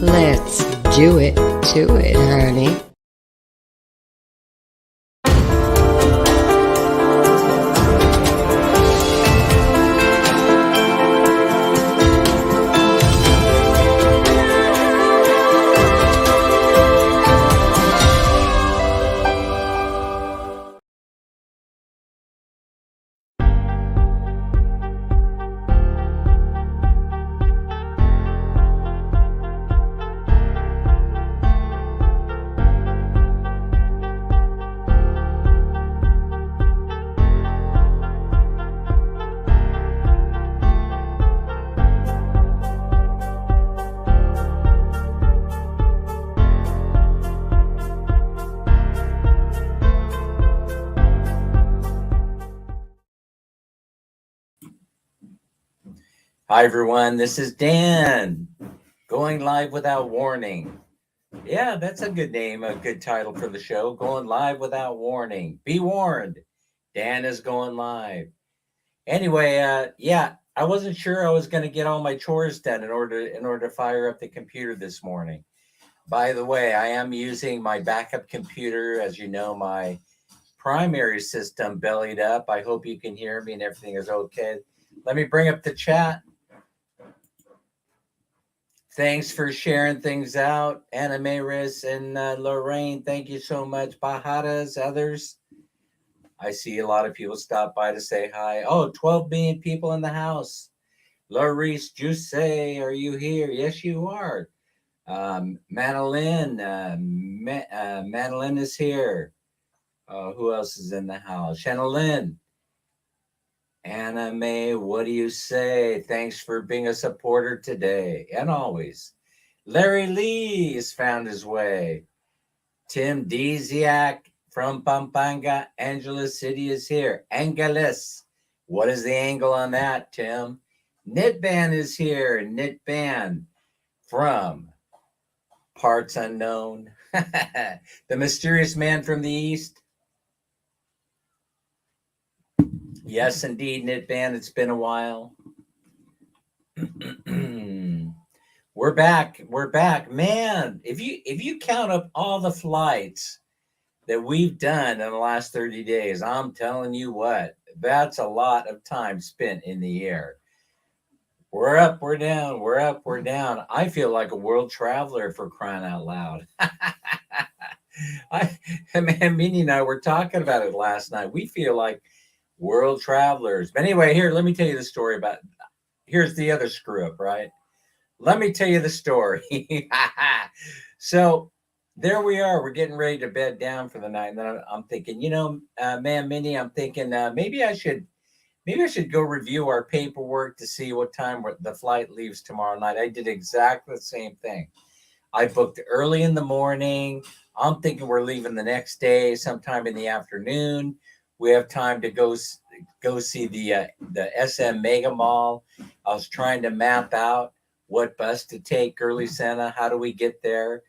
Let's do it to it, honey. Hi, everyone. This is Dan, going live without warning. Yeah, that's a good name, a good title for the show. Going live without warning. Be warned, Dan is going live. Anyway, yeah, I wasn't sure I was going to get all my chores done in order to fire up the computer this morning. By the way, I am using my backup computer, as you know, my primary system bellied up. I hope you can hear me and everything is okay. Let me bring up the chat. Thanks for sharing things out. Anna Mayris and Lorraine, thank you so much. Bajadas, others. I see a lot of people stop by to say hi. Oh, 12 million people in the house. Larice Juice, are you here? Yes, you are. Manolin, Manolin is here. Who else is in the house? Chanelin. Anna May, what do you say? Thanks for being a supporter today and always. Larry Lee has found his way. Tim Diziak from Pampanga, Angeles City is here. Angeles. What is the angle on that, Tim? Knitban is here. Knitban from parts unknown. The mysterious man from the east. Yes, indeed, Knitban. It's been a while. We're back. We're back. Man, if you count up all the flights that we've done in the last 30 days, I'm telling you what, that's a lot of time spent in the air. We're up, we're down, we're up, we're down. I feel like a world traveler, for crying out loud. Man, Minnie and I were talking about it last night. We feel like world travelers. But anyway, here, let me tell you the story about, here's the other screw up, right? Let me tell you the story. So there we are. We're getting ready to bed down for the night. And then I'm thinking, man, Minnie, I'm thinking maybe I should go review our paperwork to see what time the flight leaves tomorrow night. I did exactly the same thing. I booked early in the morning. I'm thinking we're leaving the next day, sometime in the afternoon. We have time to go see the SM Mega Mall. I was trying to map out what bus to take, Girly Santa. How do we get there?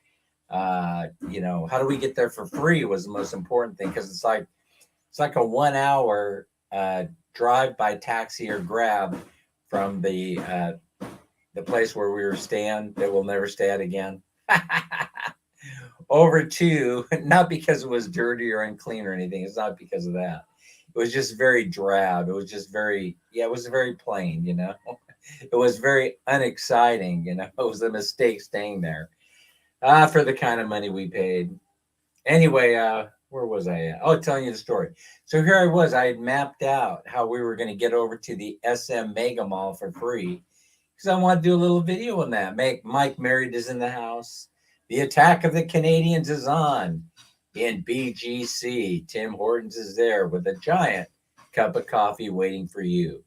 How do we get there for free was the most important thing, because it's like a 1 hour drive by taxi or grab from the place where we were staying that we'll never stay at again. Over to, not because it was dirty or unclean or anything. It's not because of that. It was just very drab. It was just it was very plain, It was very unexciting, It was a mistake staying there for the kind of money we paid. Anyway, where was I at? Oh, telling you the story. So here I was. I had mapped out how we were going to get over to the SM Mega Mall for free, because I want to do a little video on that. Mike Married is in the house. The Attack of the Canadians is on in BGC. Tim Hortons is there with a giant cup of coffee waiting for you.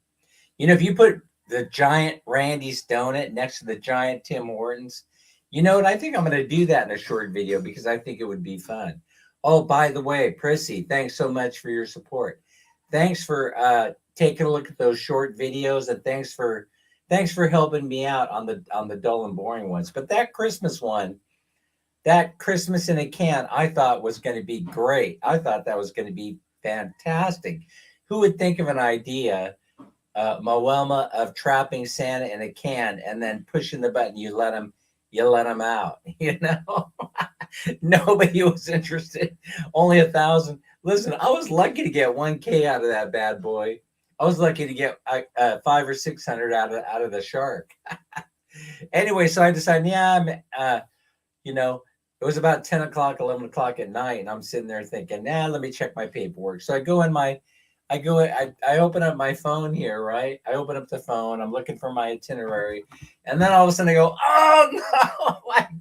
If you put the giant Randy's donut next to the giant Tim Hortons, you know what? I think I'm going to do that in a short video because I think it would be fun. Oh, by the way, Prissy, thanks so much for your support. Thanks for taking a look at those short videos, and thanks for helping me out on the dull and boring ones. But that Christmas one, that Christmas in a can, I thought was going to be great. I thought that was going to be fantastic. Who would think of an idea, Moelma, of trapping Santa in a can and then pushing the button, you let him you let them out, Nobody was interested. Only 1,000. Listen, I was lucky to get 1K out of that bad boy. I was lucky to get five or 600 out of the shark. Anyway, so I decided, yeah, you know, it was about 10 o'clock, 11 o'clock at night, and I'm sitting there thinking, let me check my paperwork. So I open up my phone here, right? I open up the phone, I'm looking for my itinerary, and then all of a sudden I go, oh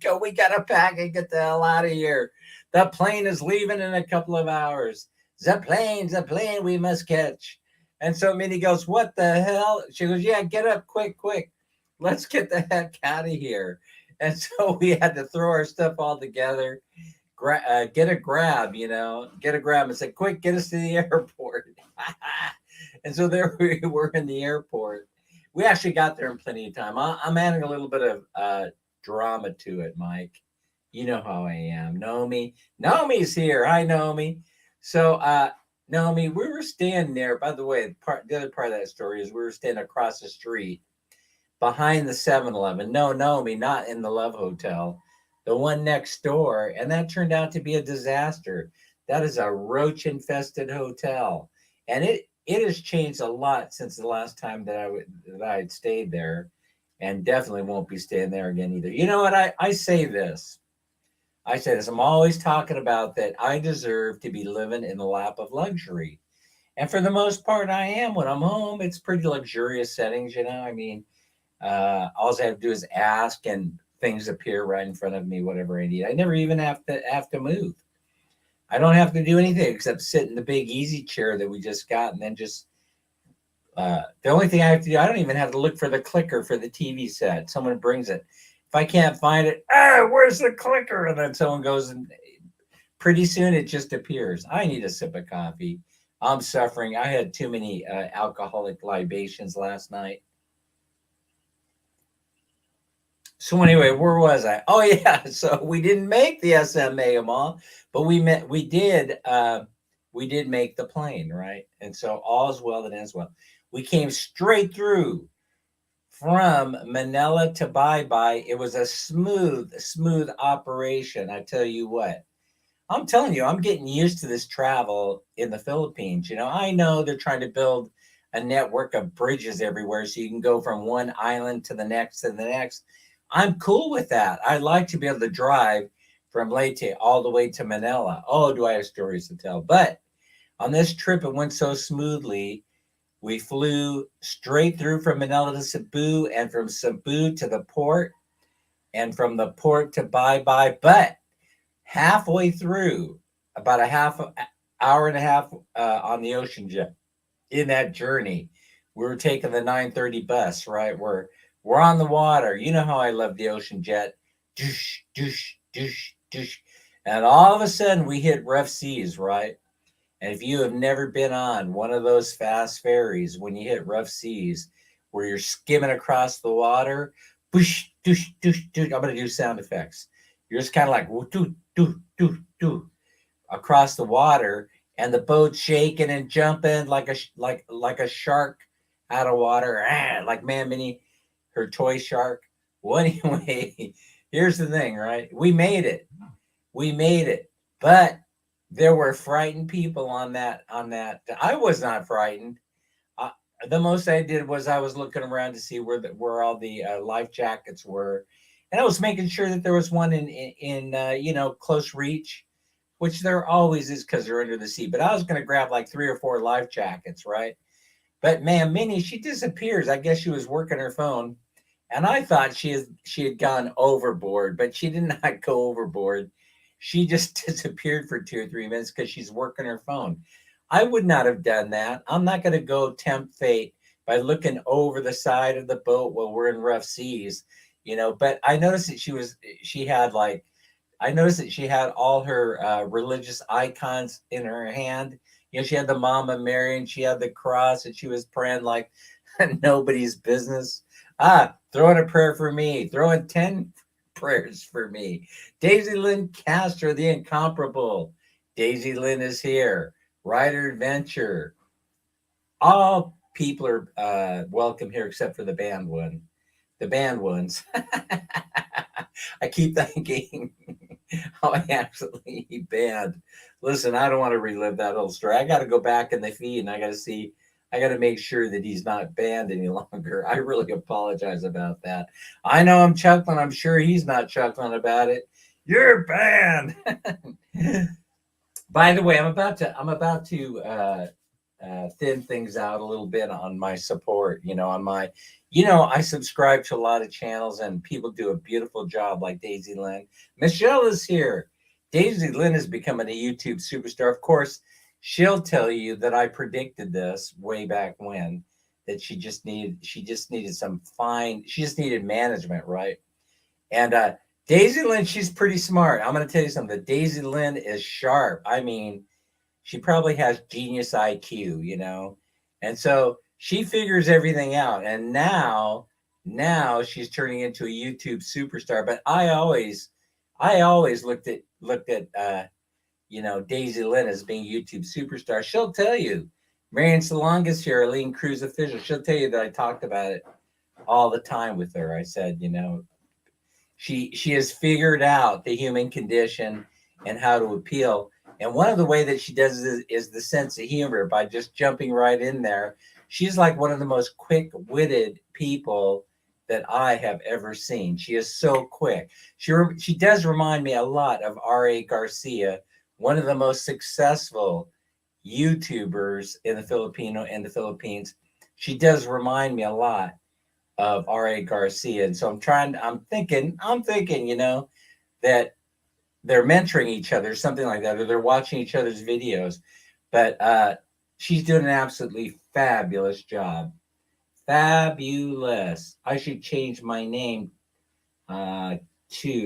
no, we gotta pack and get the hell out of here. The plane is leaving in a couple of hours. The plane we must catch. And so Minnie goes, what the hell? She goes, yeah, get up quick, quick. Let's get the heck out of here. And so we had to throw our stuff all together, get a grab, get a grab and say, quick, get us to the airport. And so there we were in the airport. We actually got there in plenty of time. I'm adding a little bit of drama to it, Mike. You know how I am. Naomi's here. Hi, Naomi. So, Naomi, we were standing there. By the way, the other part of that story is we were standing across the street behind the 7-Eleven. No, Naomi, not in the Love Hotel, the one next door. And that turned out to be a disaster. That is a roach infested hotel. And it has changed a lot since the last time that I had stayed there, and definitely won't be staying there again either. You know what? I say this. I'm always talking about that I deserve to be living in the lap of luxury. And for the most part, I am. When I'm home, it's pretty luxurious settings, I mean, all I have to do is ask and things appear right in front of me, whatever I need. I never even have to move. I don't have to do anything except sit in the big easy chair that we just got, and then just the only thing I have to do, I don't even have to look for the clicker for the TV set. Someone brings it. If I can't find it, where's the clicker? And then someone goes, and pretty soon it just appears. I need a sip of coffee. I'm suffering. I had too many alcoholic libations last night. So anyway, where was I? Oh yeah, so we didn't make the SMA mall, but we did make the plane, right? And so all's well that ends well. We came straight through from Manila to Bye Bye. It was a smooth operation. I tell you what. I'm telling you, I'm getting used to this travel in the Philippines. I know they're trying to build a network of bridges everywhere so you can go from one island to the next and the next. I'm cool with that. I like to be able to drive from Leyte all the way to Manila. Oh, do I have stories to tell? But on this trip, it went so smoothly. We flew straight through from Manila to Cebu, and from Cebu to the port, and from the port to Bye Bye. But halfway through, about a half hour and a half on the ocean jet, in that journey, we were taking the 9:30 bus, right? We're on the water. You know how I love the ocean jet. Doosh, doosh, doosh, doosh. And all of a sudden we hit rough seas, right? And if you have never been on one of those fast ferries, when you hit rough seas, where you're skimming across the water, boosh, doosh, doosh, doosh. I'm going to do sound effects. You're just kind of like, doo, doo, doo, doo, across the water, and the boat's shaking and jumping like a shark out of water, like Minnie, her toy shark. Well, anyway, here's the thing, right? We made it, but there were frightened people on that. I was not frightened. The most I did was I was looking around to see where all the life jackets were, and I was making sure that there was one in close reach, which there always is because they're under the sea. But I was going to grab like 3 or 4 life jackets, right? But man, Minnie, she disappears. I guess she was working her phone, and I thought she had gone overboard, but she did not go overboard. She just disappeared for 2 or 3 minutes because she's working her phone. I would not have done that. I'm not going to go tempt fate by looking over the side of the boat while we're in rough seas, But I noticed that she had all her religious icons in her hand. She had the Mama Mary, and she had the cross, and she was praying like nobody's business. Throw in a prayer for me. Throw in 10 prayers for me. Daisy Lynn Castro, the incomparable. Daisy Lynn is here. Rider Adventure. All people are welcome here except for the band ones. I keep thinking how I actually banned. Listen, I don't want to relive that whole story. I got to go back in the feed and I got to see. I got to make sure that he's not banned any longer. I really apologize about that. I know I'm chuckling. I'm sure he's not chuckling about it. You're banned. By the way, I'm about to thin things out a little bit on my support. I subscribe to a lot of channels and people do a beautiful job, like Daisy Lynn. Michelle is here. Daisy Lynn is becoming a YouTube superstar. Of course, she'll tell you that I predicted this way back when, that she just needed she just needed management, right? And Daisy Lynn, she's pretty smart. I'm going to tell you something. Daisy Lynn is sharp. I mean, she probably has genius IQ. And so she figures everything out. And now she's turning into a YouTube superstar. But I always looked at Daisy Lynn as being YouTube superstar. She'll tell you. Marion Salongas here, Aline Cruz official. She'll tell you that I talked about it all the time with her. I said, she has figured out the human condition and how to appeal. And one of the way that she does it is the sense of humor, by just jumping right in there. She's like one of the most quick-witted people that I have ever seen. She is so quick. She does remind me a lot of R.A. Garcia, one of the most successful YouTubers in the Philippines. She does remind me a lot of R.A. Garcia. And so I'm thinking, that they're mentoring each other, something like that, or they're watching each other's videos. But she's doing an absolutely fabulous job. Fabulous. I should change my name to,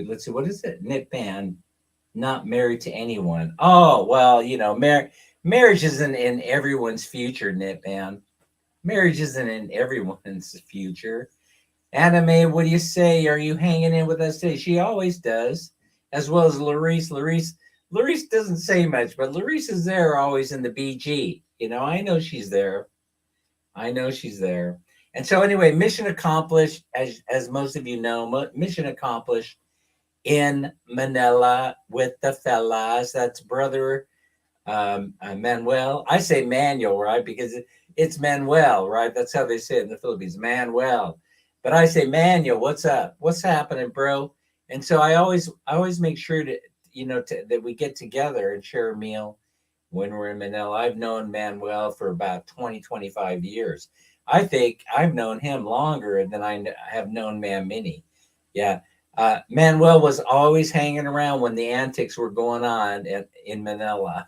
let's see, what is it? Nip Band, not married to anyone. Oh, well, marriage isn't in everyone's future, Nip Band. Marriage isn't in everyone's future. Anime, what do you say? Are you hanging in with us today? She always does, as well as Larice. Larice doesn't say much, but Larice is there always in the BG. I know she's there. And so anyway, mission accomplished, as most of you know, mission accomplished in Manila with the fellas. That's brother Manuel. I say Manuel, right? Because it's Manuel, right? That's how they say it in the Philippines, Manuel. But I say, Manuel, what's up? What's happening, bro? And so I always make sure that we get together and share a meal when we're in Manila. I've known Manuel for about 25 years. I think I've known him longer than I have known Minnie. Yeah. Manuel was always hanging around when the antics were going on in Manila.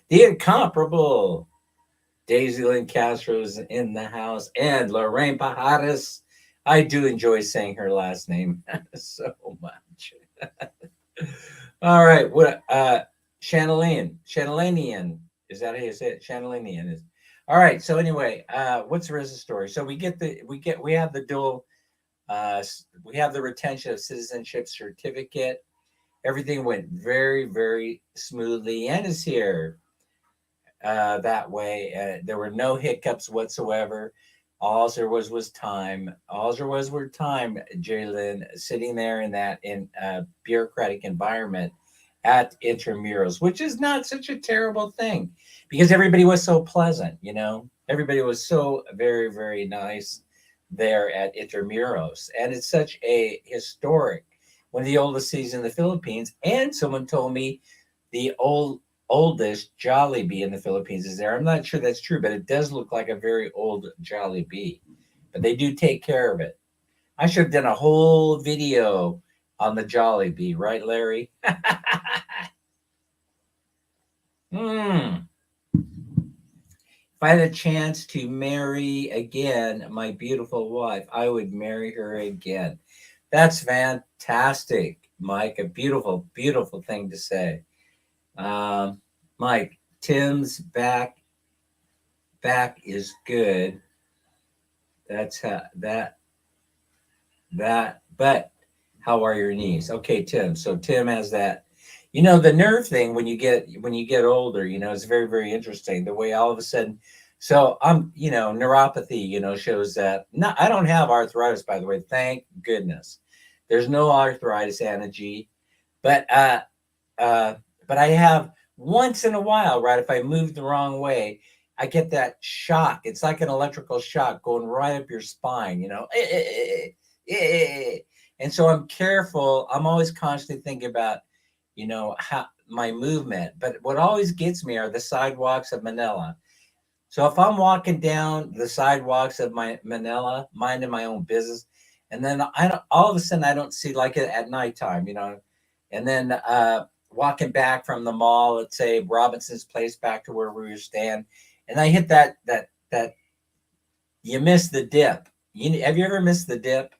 The incomparable Daisy Lynn Castro's in the house, and Lorraine Pajares. I do enjoy saying her last name so much. All right, what Chanelanian, is that how you say it? Chanelanian is. All right, so anyway, what's the rest of the story? So we have the dual, we have the retention of citizenship certificate. Everything went very, very smoothly. Ann is here that way. There were no hiccups whatsoever. All there was time. All there was time, Jalen, sitting there in that bureaucratic environment at Intramurals, which is not such a terrible thing because everybody was so pleasant, Everybody was so very, very nice there at Intramurals. And it's such a historic, one of the oldest cities in the Philippines. And someone told me the oldest Jollibee in the Philippines is there. I'm not sure that's true, but it does look like a very old Jollibee. But they do take care of it. I should have done a whole video on the Jollibee, right, Larry? If I had a chance to marry again my beautiful wife, I would marry her again. That's fantastic, Mike. A beautiful, beautiful thing to say. Mike, Tim's back is good. That's but how are your knees? Okay, Tim. So Tim has that. The nerve thing when you get older, it's very, very interesting. The way all of a sudden, so I'm, neuropathy, shows that. No, I don't have arthritis, by the way. Thank goodness. There's no arthritis, Anna G. But but I have once in a while, right? If I move the wrong way, I get that shock. It's like an electrical shock going right up your spine, you know. And so I'm careful. I'm always constantly thinking about, you know, how my movement. But what always gets me are the sidewalks of Manila. So if I'm walking down the sidewalks of my Manila, minding my own business, and then I don't, all of a sudden I don't see like it at nighttime, you know, and then walking back from the mall, let's say Robinson's Place, back to where we were staying, and I hit that you miss the dip. Have you ever missed the dip?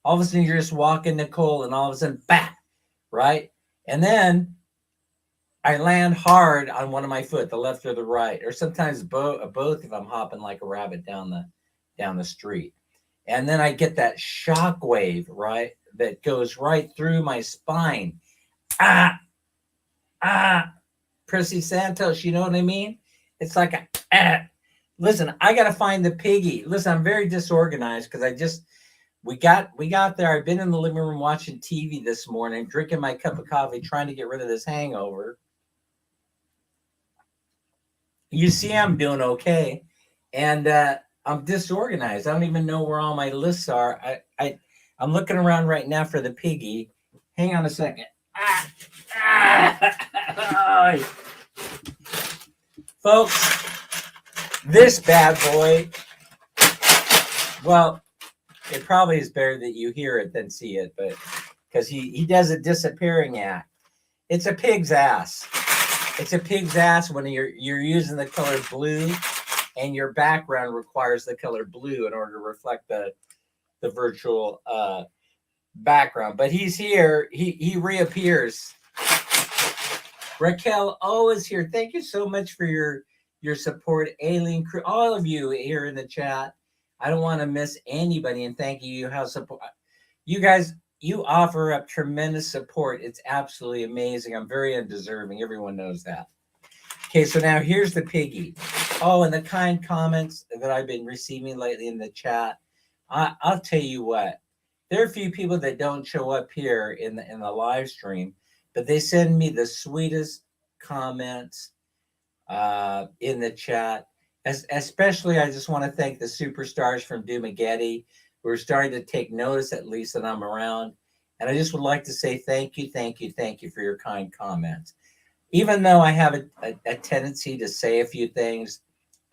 All of a sudden you're just walking, Nicole, and all of a sudden, bah, right? And then I land hard on one of my foot, the left or the right, or sometimes both if I'm hopping like a rabbit down the street. And then I get that shock wave, right, that goes right through my spine. Prissy Santos, you know what I mean? It's like listen, I gotta find the piggy. Listen, I'm very disorganized because we got there. I've been in the living room watching TV this morning, drinking my cup of coffee, trying to get rid of this hangover. You see, I'm doing okay, and I'm disorganized. I don't even know where all my lists are. I'm looking around right now for the piggy. Hang on a second. Folks, this bad boy, well, it probably is better that you hear it than see it, but because he does a disappearing act. It's a pig's ass. It's a pig's ass when you're using the color blue, and your background requires the color blue in order to reflect the virtual background. But he's here. He reappears. Raquel O is here. Thank you so much for your support. Aileen, all of you here in the chat. I don't want to miss anybody, and thank you. How support you guys. You offer up tremendous support. It's absolutely amazing. I'm very undeserving. Everyone knows that. Okay, so now here's the piggy. Oh, and the kind comments that I've been receiving lately in the chat. I'll tell you what. There are a few people that don't show up here in the live stream, but they send me the sweetest comments in the chat. Especially, I just want to thank the superstars from Dumageddon. We're starting to take notice, at least, that I'm around. And I just would like to say thank you for your kind comments. Even though I have a tendency to say a few things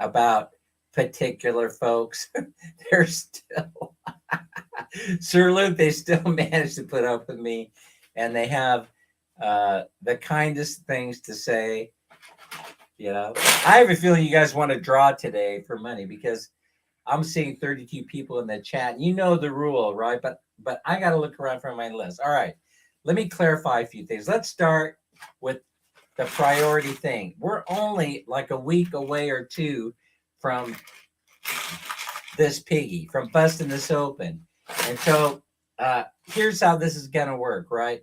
about particular folks, they're still, Sir Luke, they still manage to put up with me. And they have the kindest things to say. You know, I have a feeling you guys want to draw today for money because I'm seeing 32 people in the chat. You know the rule, right? But I got to look around for my list. All right, let me clarify a few things. Let's start with the priority thing. We're only like a week away or two from this piggy, from busting this open. And so here's how this is going to work, right?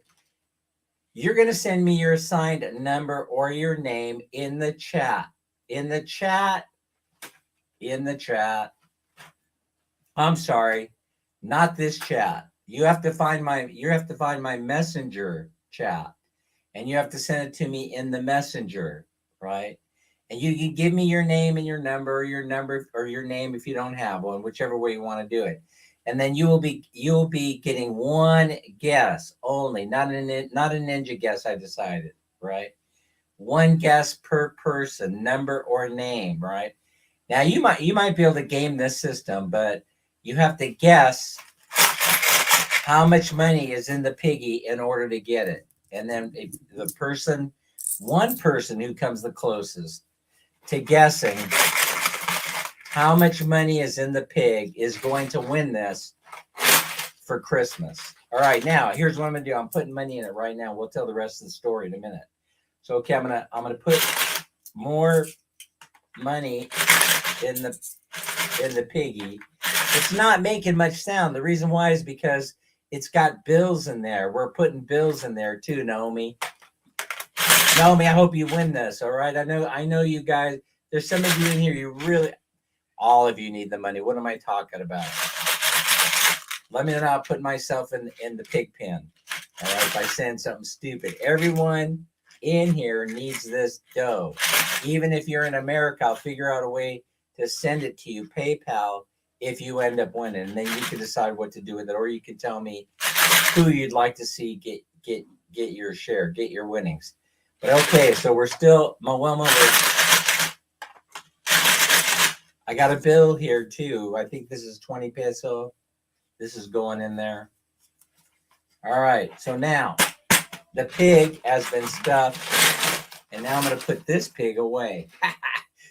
You're going to send me your assigned number or your name in the chat. In the chat. I'm sorry, not this chat. You have to find my messenger chat, and you have to send it to me in the messenger, right? And you can give me your name and your number or your name if you don't have one, whichever way you want to do it. And then you'll be getting one guess only, not a ninja guess. I decided, right? One guess per person, number or name, right? Now you might be able to game this system, but you have to guess how much money is in the piggy in order to get it. And then one person who comes the closest to guessing how much money is in the pig is going to win this for Christmas. All right, now here's what I'm gonna do. I'm putting money in it right now. We'll tell the rest of the story in a minute. So okay, I'm gonna put more money in the piggy. It's not making much sound. The reason why is because it's got bills in there. We're putting bills in there too, Naomi. Naomi, I hope you win this. All right. I know you guys. There's some of you in here. All of you need the money. What am I talking about? let me not put myself in the pig pen. All right, by saying something stupid. Everyone in here needs this dough. Even if you're in America, I'll figure out a way to send it to you, PayPal, if you end up winning. And then you can decide what to do with it, or you can tell me who you'd like to see get your share, get your winnings. But okay, so we're still Moelma. I got a bill here too. I think this is 20 peso. This is going in there. All right, so now the pig has been stuffed, and now I'm going to put this pig away.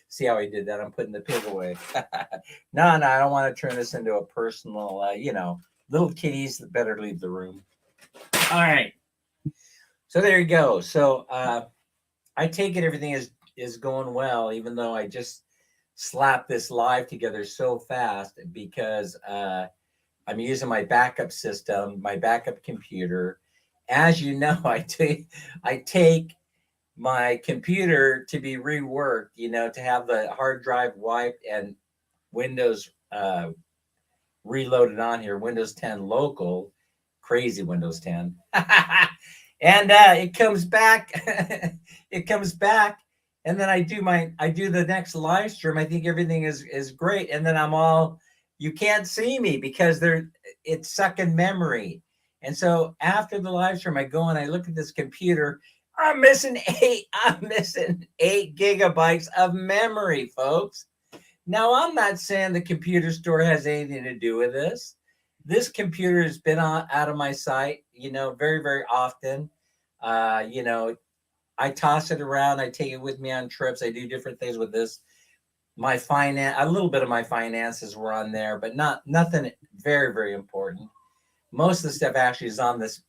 See how he did that? I'm putting the pig away. No, I don't want to turn this into a personal, little kitties that better leave the room. All right. So there you go. So I take it everything is going well, even though I just slapped this live together so fast because I'm using my backup system, my backup computer. As you know, I take my computer to be reworked, to have the hard drive wiped and Windows reloaded on here, Windows 10 local, crazy Windows 10. And it comes back, and then I do the next live stream. I think everything is great. And then you can't see me because it's sucking memory. And so after the live stream, I go and I look at this computer. I'm missing 8 gigabytes of memory, folks. Now, I'm not saying the computer store has anything to do with this. This computer has been out of my sight, very, very often. I toss it around. I take it with me on trips. I do different things with this. A little bit of my finances were on there, but nothing very, very important. Most of the stuff actually is on this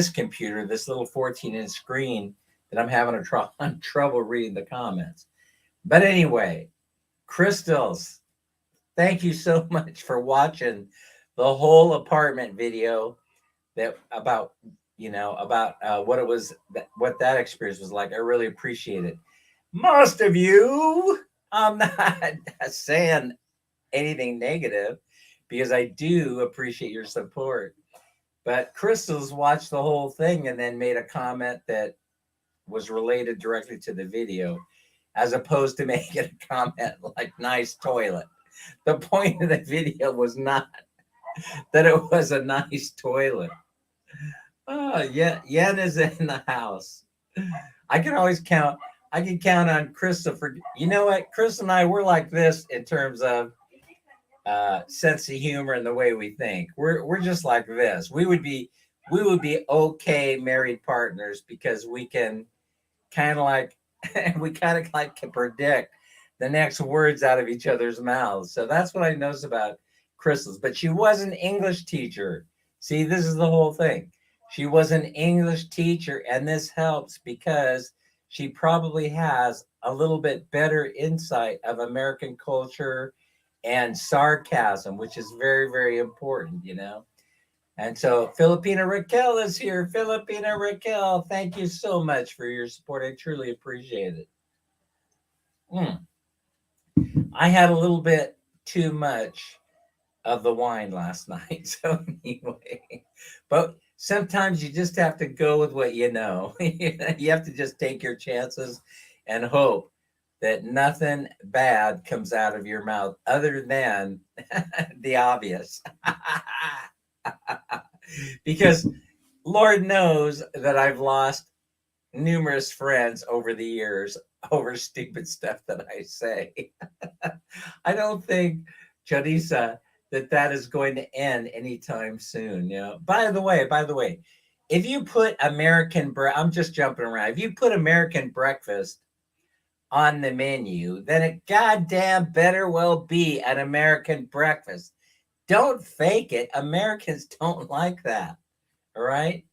computer, this little 14-inch screen that I'm having trouble reading the comments. But anyway, Crystals, thank you so much for watching the whole apartment video about what it was, what that experience was like. I really appreciate it. Most of you, I'm not saying anything negative because I do appreciate your support. But Crystals watched the whole thing and then made a comment that was related directly to the video, as opposed to making a comment like nice toilet. The point of the video was not that it was a nice toilet. Oh, yeah, Yen is in the house. I can count on Crystal for, you know what? Crystal and I, we're like this in terms of sense of humor and the way we think. We're just like this. We would be okay married partners because we can kind of like can predict the next words out of each other's mouths. So that's what I noticed about Crystals. But she was an English teacher. See, this is the whole thing. She was an English teacher, and this helps because she probably has a little bit better insight of American culture and sarcasm, which is very, very important, And so Filipina Raquel is here. Filipina Raquel, thank you so much for your support. I truly appreciate it. I had a little bit too much of the wine last night. So anyway, but sometimes you just have to go with what you know. You have to just take your chances and hope that nothing bad comes out of your mouth other than the obvious. Because Lord knows that I've lost numerous friends over the years over stupid stuff that I say. I don't think, Charissa, that is going to end anytime soon. By the way, if you put I'm just jumping around. If you put American breakfast on the menu, then it goddamn better well be an American breakfast. Don't fake it. Americans don't like that. All right.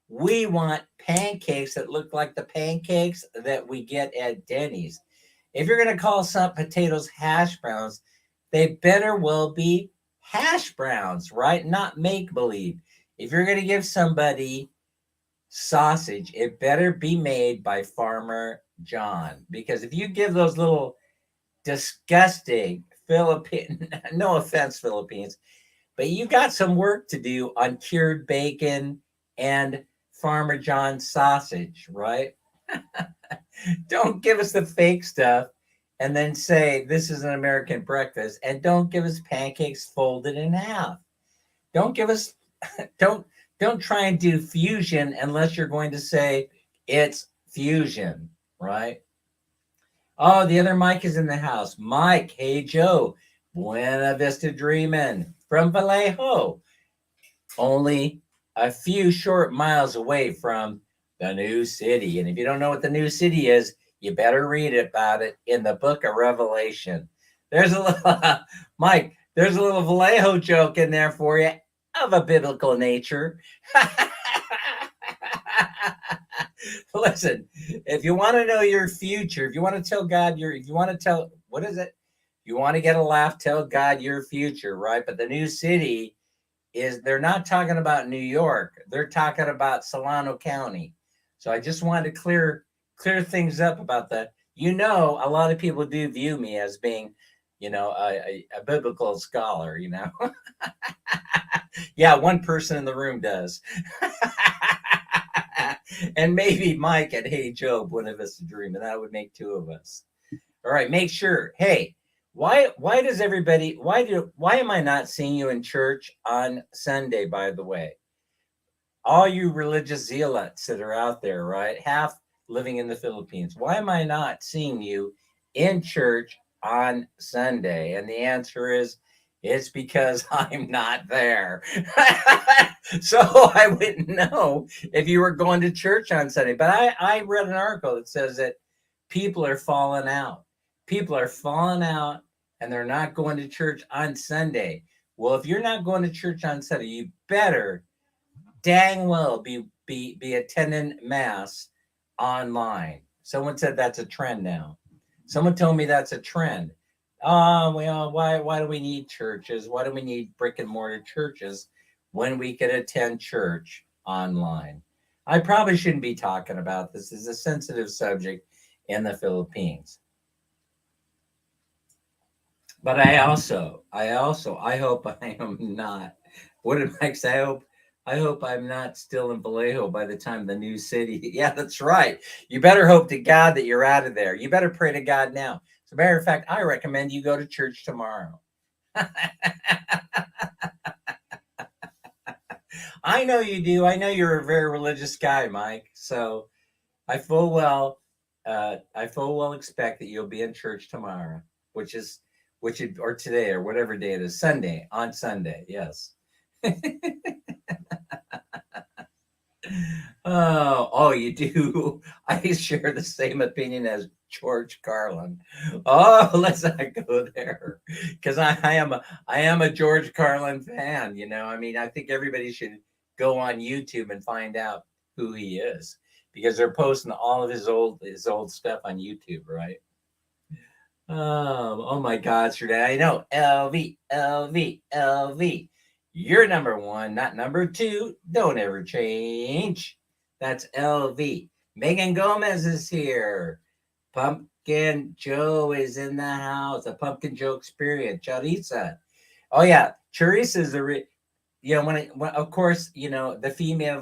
We want pancakes that look like the pancakes that we get at Denny's. If you're going to call some potatoes hash browns, they better well be hash browns, right? Not make-believe. If you're going to give somebody sausage, it better be made by Farmer John. Because if you give those little disgusting Philippine, no offense, Philippines, But you got some work to do on cured bacon and Farmer John's sausage, right? Don't give us the fake stuff and then say this is an American breakfast, and don't give us pancakes folded in half. Don't give us don't don't try and do fusion unless you're going to say it's fusion, right? Oh, the other Mike is in the house. Mike, hey Joe, Buena Vista Dreamin' from Vallejo, only a few short miles away from the new city. And if you don't know what the new city is, you better read about it in the book of Revelation. There's a little, Mike, there's a little Vallejo joke in there for you of a biblical nature. Listen, if you want to know your future, if you want to tell God if you want to tell, what is it? You want to get a laugh, tell God your future, right? But the new city they're not talking about New York. They're talking about Solano County. So I just wanted to clear things up about that. A lot of people do view me as being, a biblical scholar, Yeah, one person in the room does. And maybe Mike at Hey Joe, one of us a dream, and that would make two of us. All right, make sure. Hey, why am I not seeing you in church on Sunday, by the way? All you religious zealots that are out there, right? Half living in the Philippines. Why am I not seeing you in church on Sunday? And the answer is it's because I'm not there. So I wouldn't know if you were going to church on Sunday. But I read an article that says that people are falling out. People are falling out and they're not going to church on Sunday. Well, if you're not going to church on Sunday, you better dang well be attending mass online. Someone said that's a trend now. Someone told me that's a trend. Oh, well, why do we need churches? Why do we need brick and mortar churches when we can attend church online? I probably shouldn't be talking about this. It's a sensitive subject in the Philippines. But I hope I am not. What did Mike say? I hope I'm not still in Vallejo by the time the new city. Yeah, that's right. You better hope to God that you're out of there. You better pray to God now. As a matter of fact, I recommend you go to church tomorrow. I know you do. I know you're a very religious guy, Mike. So I full well expect that you'll be in church tomorrow, or today or whatever day it is, on Sunday. Yes. Oh, you do. I share the same opinion as George Carlin. Oh, let's not go there, because I am a George Carlin fan. I mean, I think everybody should go on YouTube and find out who he is, because they're posting all of his old stuff on YouTube, right? Oh my God, today I know LV, LV, LV. You're number one, not number two. Don't ever change. That's LV. Megan Gomez is here. Pumpkin Joe is in the house. A Pumpkin Joe experience. Charissa. Oh yeah, Charissa is of course, the female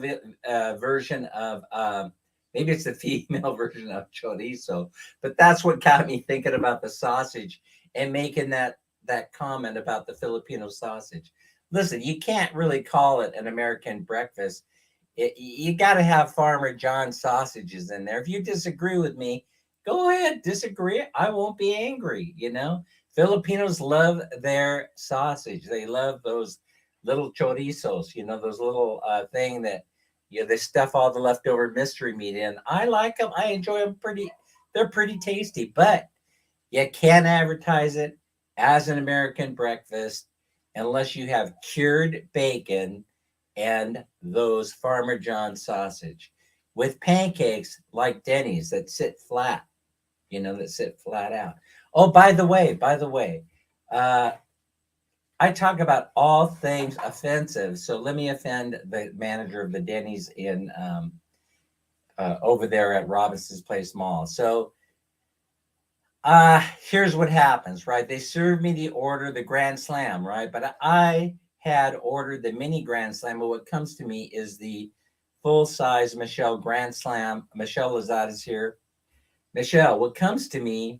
version of maybe it's the female version of chorizo, but that's what got me thinking about the sausage and making that comment about the Filipino sausage. Listen, you can't really call it an American breakfast. You got to have Farmer John sausages in there. If you disagree with me, go ahead, disagree. I won't be angry. Filipinos love their sausage. They love those little chorizos, those little thing that they stuff all the leftover mystery meat in. I like them. I enjoy them. They're pretty tasty, but you can't advertise it as an American breakfast unless you have cured bacon and those Farmer John sausage with pancakes like Denny's that sit flat, out. Oh, by the way, I talk about all things offensive, so let me offend the manager of the Denny's in over there at Robinson's Place Mall. So here's what happens, right? They serve me the order, the Grand Slam, right? But I had ordered the mini Grand Slam, but what comes to me is the full-size Michelle Grand Slam. Michelle Lazada is here. Michelle, what comes to me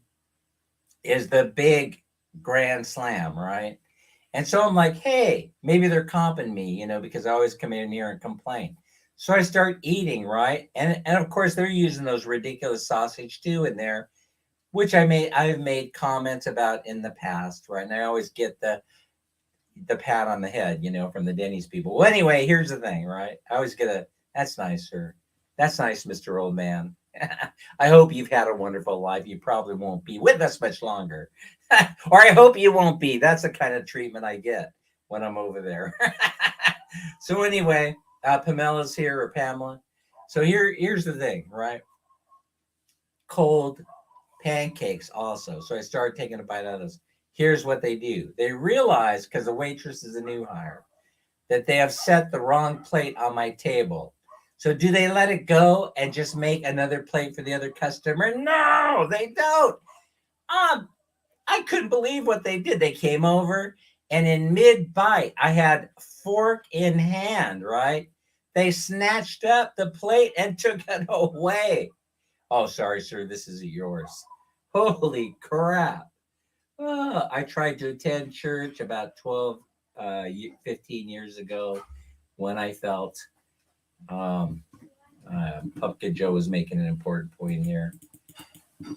is the big Grand Slam, right? And so I'm like, hey, maybe they're comping me, because I always come in here and complain. So I start eating, right? And of course they're using those ridiculous sausage too in there, which I've made comments about in the past, right? And I always get the pat on the head, from the Denny's people. Well, anyway, here's the thing, right? I always get that's nice, sir. That's nice, Mr. Old Man. I hope you've had a wonderful life. You probably won't be with us much longer. Or I hope you won't be. That's the kind of treatment I get when I'm over there. So anyway, Pamela's here, or Pamela. So here's the thing, right? Cold pancakes also. So I started taking a bite out of those. Here's what they do. They realize, because the waitress is a new hire, that they have set the wrong plate on my table. So do they let it go and just make another plate for the other customer? No, they don't. I couldn't believe what they did. They came over, and in mid-bite, I had fork in hand, right? They snatched up the plate and took it away. Oh, sorry, sir, this isn't yours. Holy crap. I tried to attend church about 15 years ago when I felt Pumpkin Joe was making an important point here.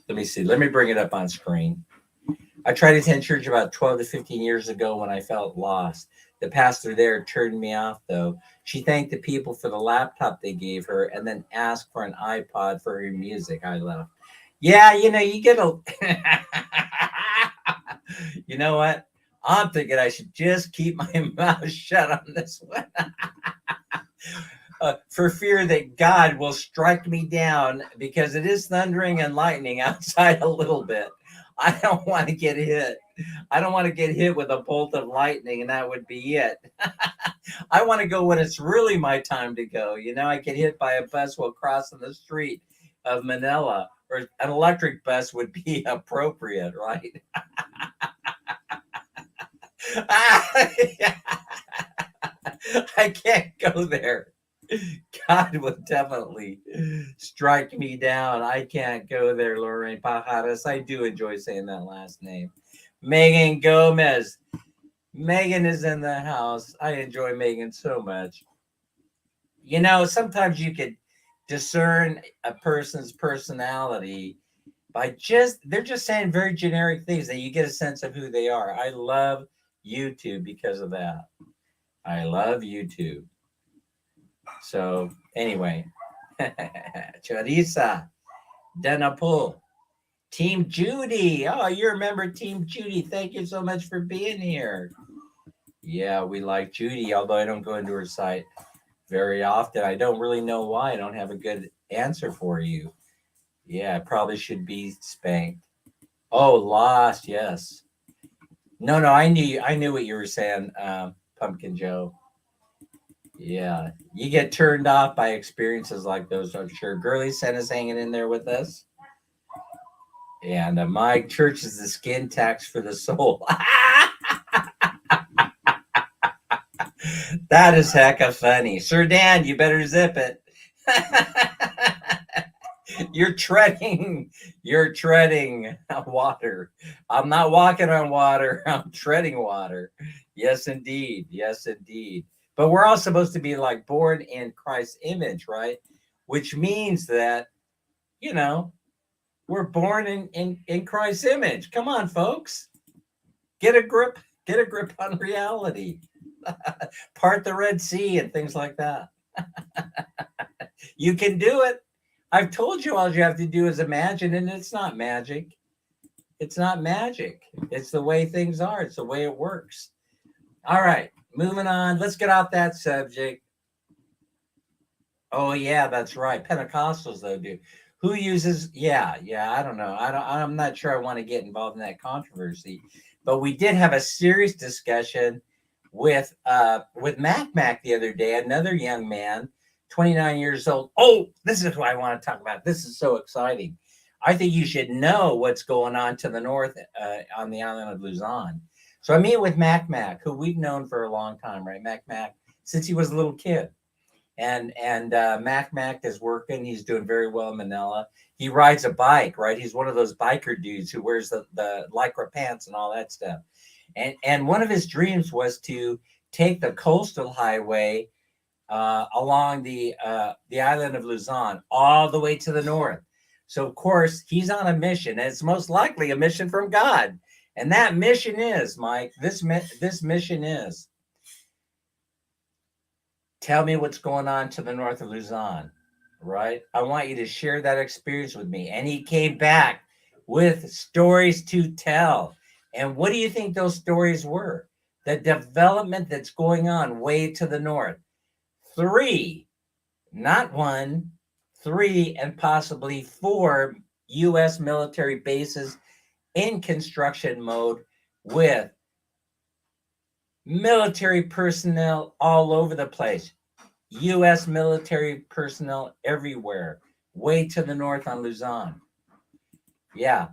Let me see. Let me bring it up on screen. I tried to attend church about 12 to 15 years ago when I felt lost. The pastor there turned me off, though. She thanked the people for the laptop they gave her and then asked for an iPod for her music. I laughed. Yeah, you get a... You know what? I'm thinking I should just keep my mouth shut on this one. For fear that God will strike me down, because it is thundering and lightning outside a little bit. I don't want to get hit. I don't want to get hit with a bolt of lightning, and that would be it. I want to go when it's really my time to go. I get hit by a bus while crossing the street of Manila, or an electric bus would be appropriate, right? I can't go there. God would definitely strike me down. I can't go there, Lorraine Pajares. I do enjoy saying that last name. Megan Gomez. Megan is in the house. I enjoy Megan so much. Sometimes you could discern a person's personality by they're just saying very generic things that you get a sense of who they are. I love YouTube because of that. I love YouTube. So anyway, Charissa, Denapul, Team Judy. Oh, you remember Team Judy. Thank you so much for being here. Yeah, we like Judy, although I don't go into her site very often. I don't really know why. I don't have a good answer for you. Yeah, I probably should be spanked. Oh, lost. Yes. No, I knew what you were saying, Pumpkin Joe. Yeah, you get turned off by experiences like those, I'm sure. Girly Senna's hanging in there with us. And my church is the skin tax for the soul. That is hecka funny. Sir Dan, you better zip it. You're treading water. I'm not walking on water. I'm treading water. Yes, indeed. Yes, indeed. But we're all supposed to be like born in Christ's image, right? Which means that, we're born in Christ's image. Come on, folks. Get a grip on reality. Part the Red Sea and things like that. You can do it. I've told you all you have to do is imagine, and it's not magic. It's not magic. It's the way things are. It's the way it works. All right, moving on. Let's get off that subject. Oh, yeah, that's right. Pentecostals, though, do. Who uses, yeah, I don't know. I'm not sure I want to get involved in that controversy. But we did have a serious discussion with Mac the other day, another young man, 29 years old. Oh, this is what I want to talk about. This is so exciting. I think you should know what's going on to the north on the island of Luzon. So I meet with Mac, who we've known for a long time, right? Mac, since he was a little kid. And Mac is working. He's doing very well in Manila. He rides a bike, right? He's one of those biker dudes who wears the lycra pants and all that stuff. And one of his dreams was to take the coastal highway along the island of Luzon all the way to the north. So of course he's on a mission, and it's most likely a mission from God. And that mission is, Mike, this mission is, tell me what's going on to the north of Luzon, right? I want you to share that experience with me. And he came back with stories to tell. And what do you think those stories were? The development that's going on way to the north. 3, not 1, 3, and possibly 4 U.S. military bases in construction mode with military personnel all over the place. U.S. military personnel everywhere, way to the north on Luzon. Yeah,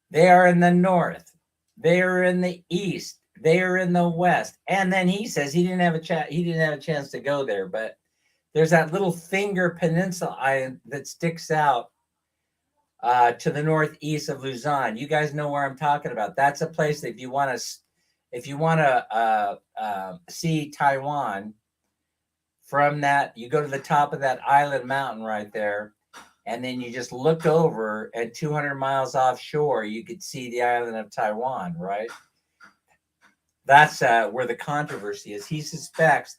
they are in the north. They are in the east. They are in the west. And then he says he didn't have a chance to go there, but there's that little Finger Peninsula island that sticks out to the northeast of Luzon. You guys know where I'm talking about. That's a place that if you want to see Taiwan from that, you go to the top of that island mountain right there, and then you just look over, and 200 miles offshore, you could see the island of Taiwan, right? That's where the controversy is. He suspects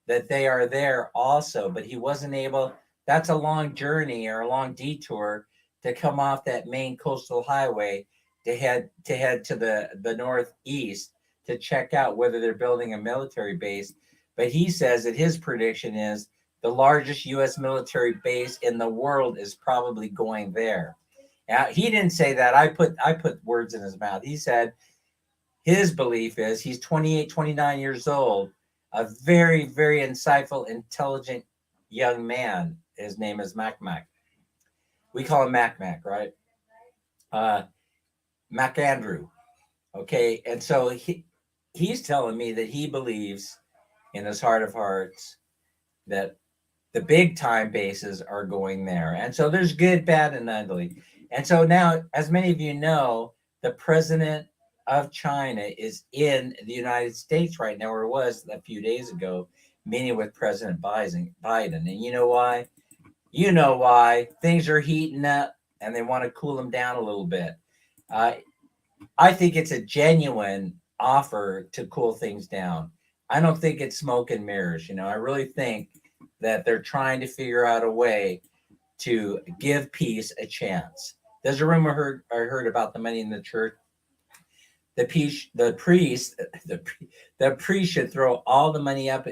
that they are there also, but he wasn't able. That's a long journey or a long detour to come off that main coastal highway to head to the northeast to check out whether they're building a military base. But he says that his prediction is the largest U.S. military base in the world is probably going there. Now, he didn't say that. I put words in his mouth. He said his belief is, he's 28, 29 years old, a very, very insightful, intelligent young man. His name is Mac. We call him Mac, right? Mac Andrew. Okay. And so he's telling me that he believes in his heart of hearts that the big time bases are going there. And so there's good, bad, and ugly. And so now, as many of you know, the president of China is in the United States right now, or was a few days ago, meeting with President Biden. And you know why? You know why. Things are heating up and they want to cool them down a little bit. I think it's a genuine offer to cool things down. I don't think it's smoke and mirrors. I really think that they're trying to figure out a way to give peace a chance. There's a rumor I heard about the money in the church. The priest should throw all the money up.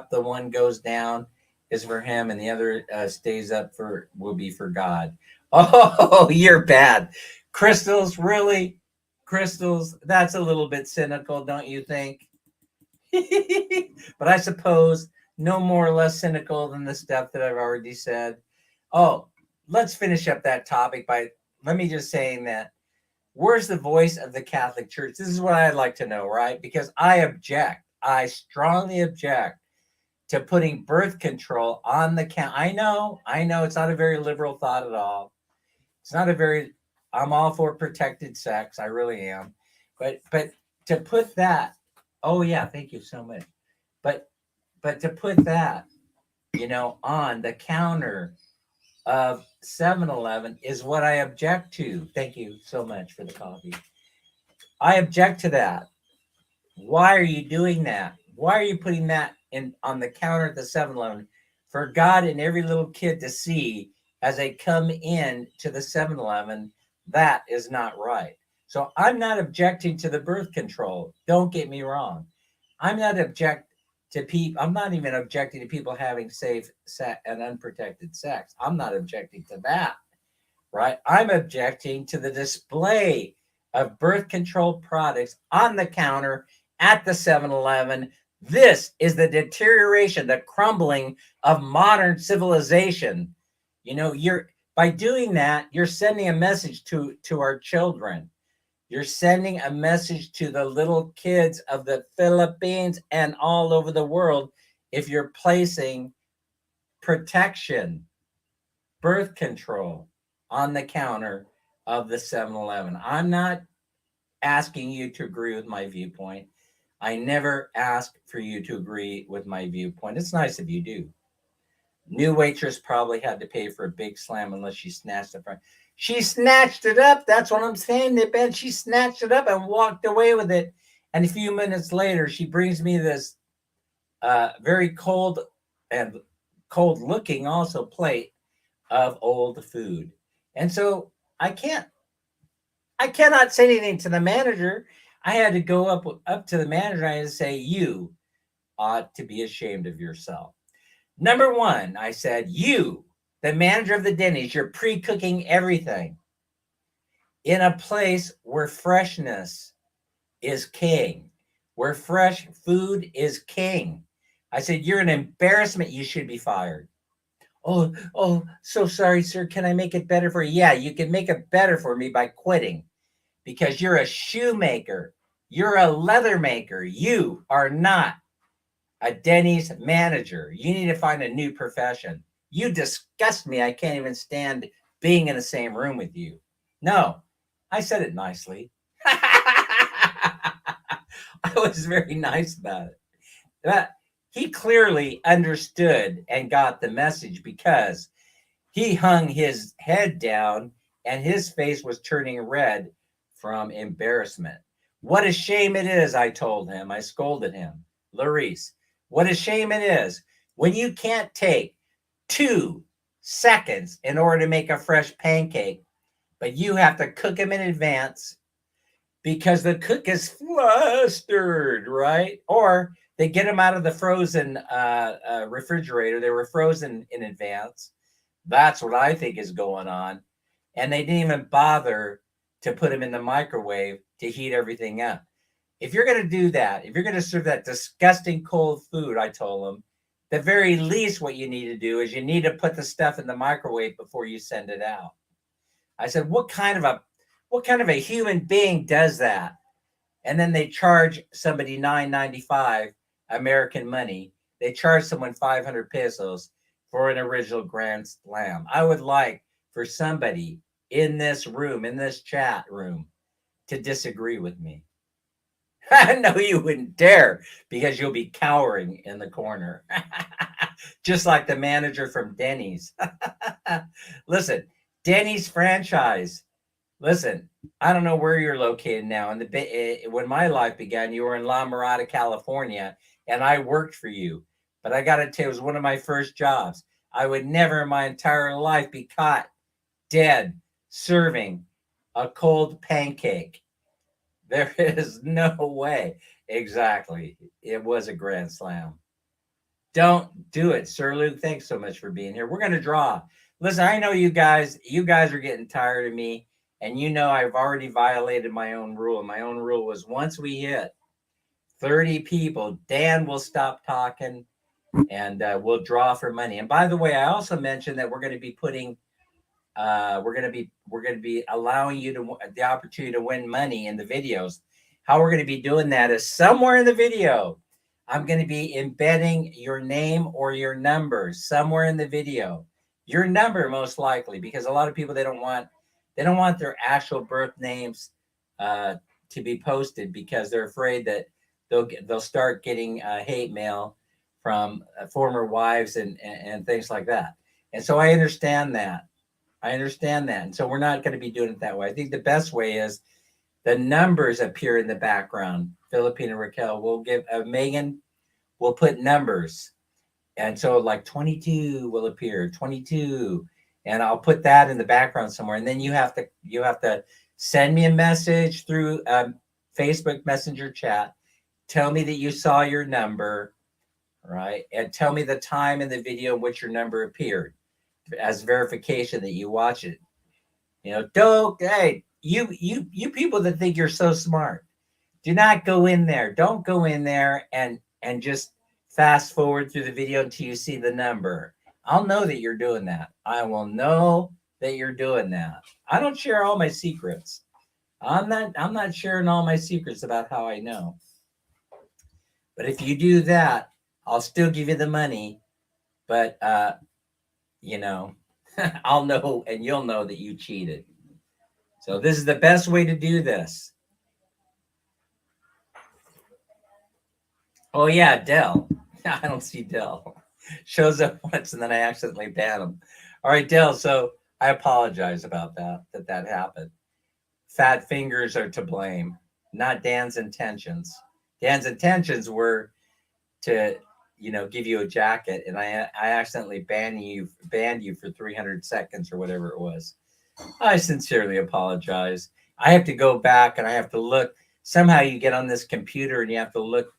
The one goes down is for him, and the other stays up will be for God. Oh, you're bad. Crystals, really? Crystals, that's a little bit cynical, don't you think? But I suppose no more or less cynical than the stuff that I've already said. Oh, let's finish up that topic by let me just saying that, where's the voice of the Catholic Church? This is what I'd like to know, right? Because I strongly object to putting birth control on the count. I know it's not a very liberal thought at all. I'm all for protected sex. I really am. But to put that, oh yeah, thank you so much. But to put that, on the counter of 7-Eleven is what I object to. Thank you so much for the coffee. I object to that. Why are you doing that? Why are you putting that on the counter at the 7-Eleven for God and every little kid to see as they come in to the 7-Eleven? That is not right. So I'm not objecting to the birth control. Don't get me wrong. I'm not even objecting to people having safe and unprotected sex. I'm not objecting to that, right? I'm objecting to the display of birth control products on the counter at the 7-Eleven. This is the deterioration, the crumbling of modern civilization. By doing that, you're sending a message to our children. You're sending a message to the little kids of the Philippines and all over the world if you're placing protection, birth control on the counter of the 7-Eleven. I'm not asking you to agree with my viewpoint. I never ask for you to agree with my viewpoint. It's nice if you do. New waitress probably had to pay for a big slam unless she snatched it from. She snatched it up. That's what I'm saying, Ben. She snatched it up and walked away with it. And a few minutes later, she brings me this very cold and cold looking also plate of old food. And so I cannot say anything to the manager. I had to go up to the manager. I had to say, you ought to be ashamed of yourself. Number one, I said, you, the manager of the Denny's, you're pre-cooking everything in a place where freshness is king, where fresh food is king. I said, you're an embarrassment. You should be fired. Oh, so sorry, sir. Can I make it better for you? Yeah, you can make it better for me by quitting because you're a shoemaker. You're a leather maker. You are not a Denny's manager. You need to find a new profession. You disgust me. I can't even stand being in the same room with you. No, I said it nicely. I was very nice about it. But he clearly understood and got the message because he hung his head down and his face was turning red from embarrassment. What a shame it is, I told him. I scolded him. Larice, what a shame it is when you can't take 2 seconds in order to make a fresh pancake, but you have to cook them in advance because the cook is flustered, right? Or they get them out of the frozen refrigerator. They were frozen in advance. That's what I think is going on. And they didn't even bother to put them in the microwave to heat everything up. If you're going to do that, if you're going to serve that disgusting cold food, I told them, the very least what you need to do is you need to put the stuff in the microwave before you send it out. I said, what kind of a human being does that? And then they charge somebody $9.95 American money. They charge someone 500 pesos for an original Grand Slam. I would like for somebody in this room, in this chat room, to disagree with me. I know you wouldn't dare because you'll be cowering in the corner, just like the manager from Denny's. Listen, Denny's franchise. Listen, I don't know where you're located now. When my life began, you were in La Mirada, California, and I worked for you. But I got to tell you, it was one of my first jobs. I would never in my entire life be caught dead serving a cold pancake. There is no way. Exactly. It was a Grand Slam. Don't do it. Sir Luke, thanks so much for being here. We're going to draw. Listen, I know you guys are getting tired of me. And you know I've already violated my own rule. My own rule was once we hit 30 people, Dan will stop talking and we'll draw for money. And by the way, I also mentioned that we're going to be putting we're going to be allowing you the opportunity to win money in the videos. How we're going to be doing that is somewhere in the video, I'm going to be embedding your name or your number somewhere in the video. Your number most likely, because a lot of people they don't want their actual birth names to be posted because they're afraid that they'll start getting hate mail from former wives and things like that. And so I understand that. And so we're not going to be doing it that way. I think the best way is the numbers appear in the background. Filipina Raquel will give Megan will put numbers. And so like 22 will appear, 22. And I'll put that in the background somewhere. And then you have to send me a message through Facebook Messenger chat. Tell me that you saw your number, right? And tell me the time in the video in which your number appeared as verification that you watch it. You people that think you're so smart, do not go in there. Don't go in there and just fast forward through the video until you see the number. I'll know that you're doing that. I will know that you're doing that. I don't share all my secrets. I'm not sharing all my secrets about how I know. But if you do that, I'll still give you the money. But you know, I'll know and you'll know that you cheated. So this is the best way to do this. Oh yeah, Dell. I don't see Dell. Shows up once and then I accidentally ban him. All right, Dell. So I apologize about that happened. Fat fingers are to blame, not Dan's intentions. Dan's intentions were to, give you a jacket, and I accidentally banned you for 300 seconds or whatever it was. I sincerely apologize. I have to go back and I have to look. Somehow you get on this computer and you have to look.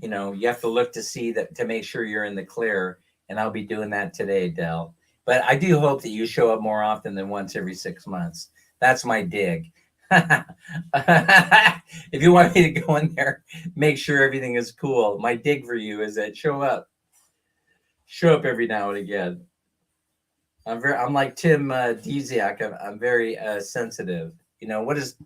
You have to look to see that to make sure you're in the clear. And I'll be doing that today, Dell. But I do hope that you show up more often than once every 6 months. That's my dig. If you want me to go in there, make sure everything is cool. My dig for you is that show up every now and again. I'm like Tim Dziak. I'm very sensitive. What is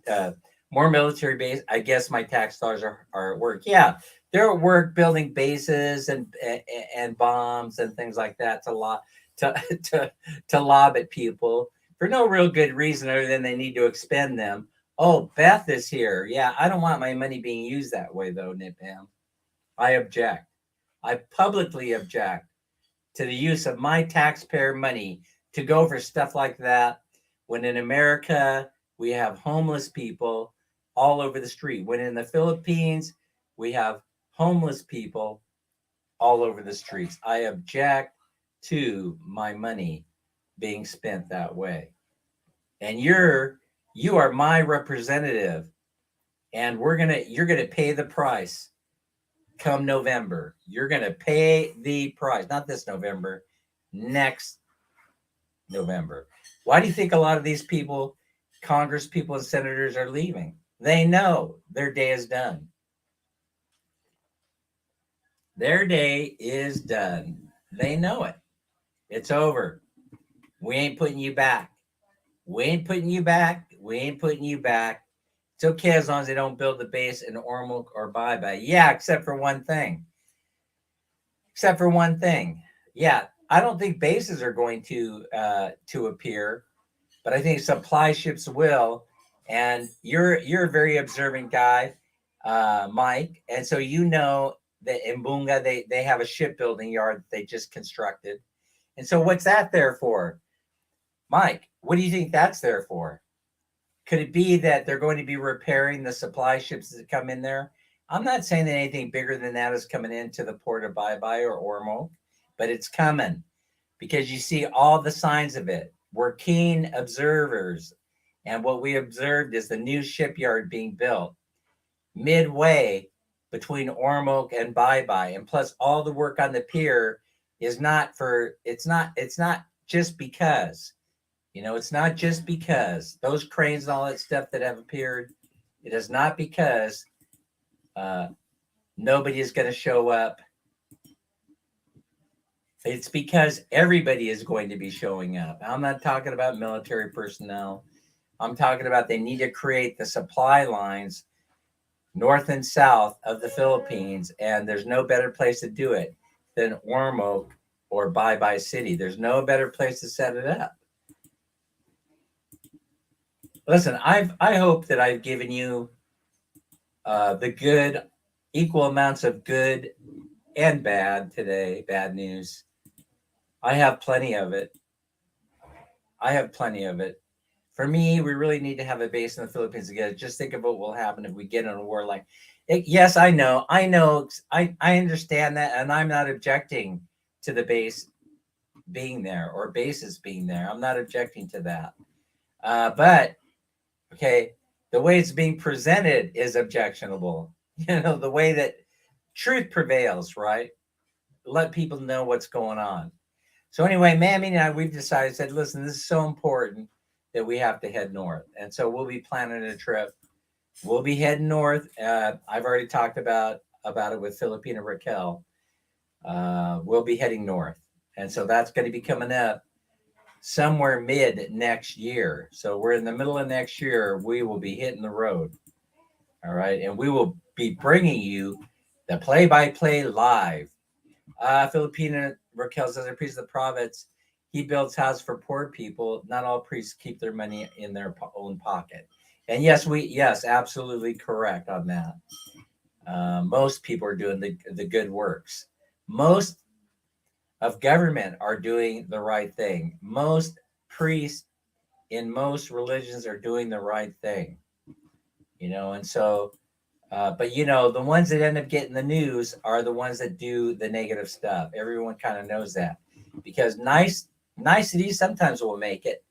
more military base? I guess my tax dollars are at work. Yeah, they're at work building bases and bombs and things like that to to lob at people for no real good reason other than they need to expend them. Oh, Beth is here. Yeah, I don't want my money being used that way though, Nipam. I object. I publicly object to the use of my taxpayer money to go for stuff like that when in America we have homeless people all over the street. When in the Philippines we have homeless people all over the streets. I object to my money being spent that way. And you are my representative, and you're gonna pay the price come November. You're gonna pay the price, not this November, next November. Why do you think a lot of these people, Congress people and senators, are leaving? They know their day is done. Their day is done. They know it. It's over. We ain't putting you back. We ain't putting you back. We ain't putting you back. It's okay as long as they don't build the base in Ormuk or Bye Bye. Yeah, except for one thing. Except for one thing. Yeah, I don't think bases are going to appear, but I think supply ships will. And you're a very observant guy, Mike, and so you know that in Bunga they have a shipbuilding yard that they just constructed. And so what's that there for? Mike, what do you think that's there for? Could it be that they're going to be repairing the supply ships that come in there? I'm not saying that anything bigger than that is coming into the port of Bye Bye or Ormo, but it's coming because you see all the signs of it. We're keen observers. And what we observed is the new shipyard being built midway between Ormoc and Bye Bye. And plus all the work on the pier is it's not just because. It's not just because those cranes and all that stuff that have appeared. It is not because nobody is going to show up. It's because everybody is going to be showing up. I'm not talking about military personnel. I'm talking about they need to create the supply lines north and south of the Philippines, and there's no better place to do it than Ormoc or Bye Bye City. There's no better place to set it up. Listen, I hope that I've given you the good, equal amounts of good and bad today, bad news. I have plenty of it. For me, we really need to have a base in the Philippines together. Just think of what will happen if we get in a war like it. Yes, I know. I understand that, and I'm not objecting to the base being there or bases being there. I'm not objecting to that. But okay, the way it's being presented is objectionable. The way that truth prevails, right? Let people know what's going on. So anyway, Mammy and I, we've decided, said, listen, this is so important that we have to head north. And so we'll be planning a trip. We'll be heading north. I've already talked about it with Filipina Raquel. We'll be heading north. And so that's going to be coming up. somewhere mid next year. So we're in the middle of next year. We will be hitting the road. All right. And we will be bringing you the play-by-play live. Filipina Raquel says a priest of the province. He builds houses for poor people. Not all priests keep their money in their own pocket. And yes, absolutely correct on that. Most people are doing the good works. Most of government are doing the right thing. Most priests in most religions are doing the right thing. And so, but the ones that end up getting the news are the ones that do the negative stuff. Everyone kind of knows that because niceties sometimes will make it,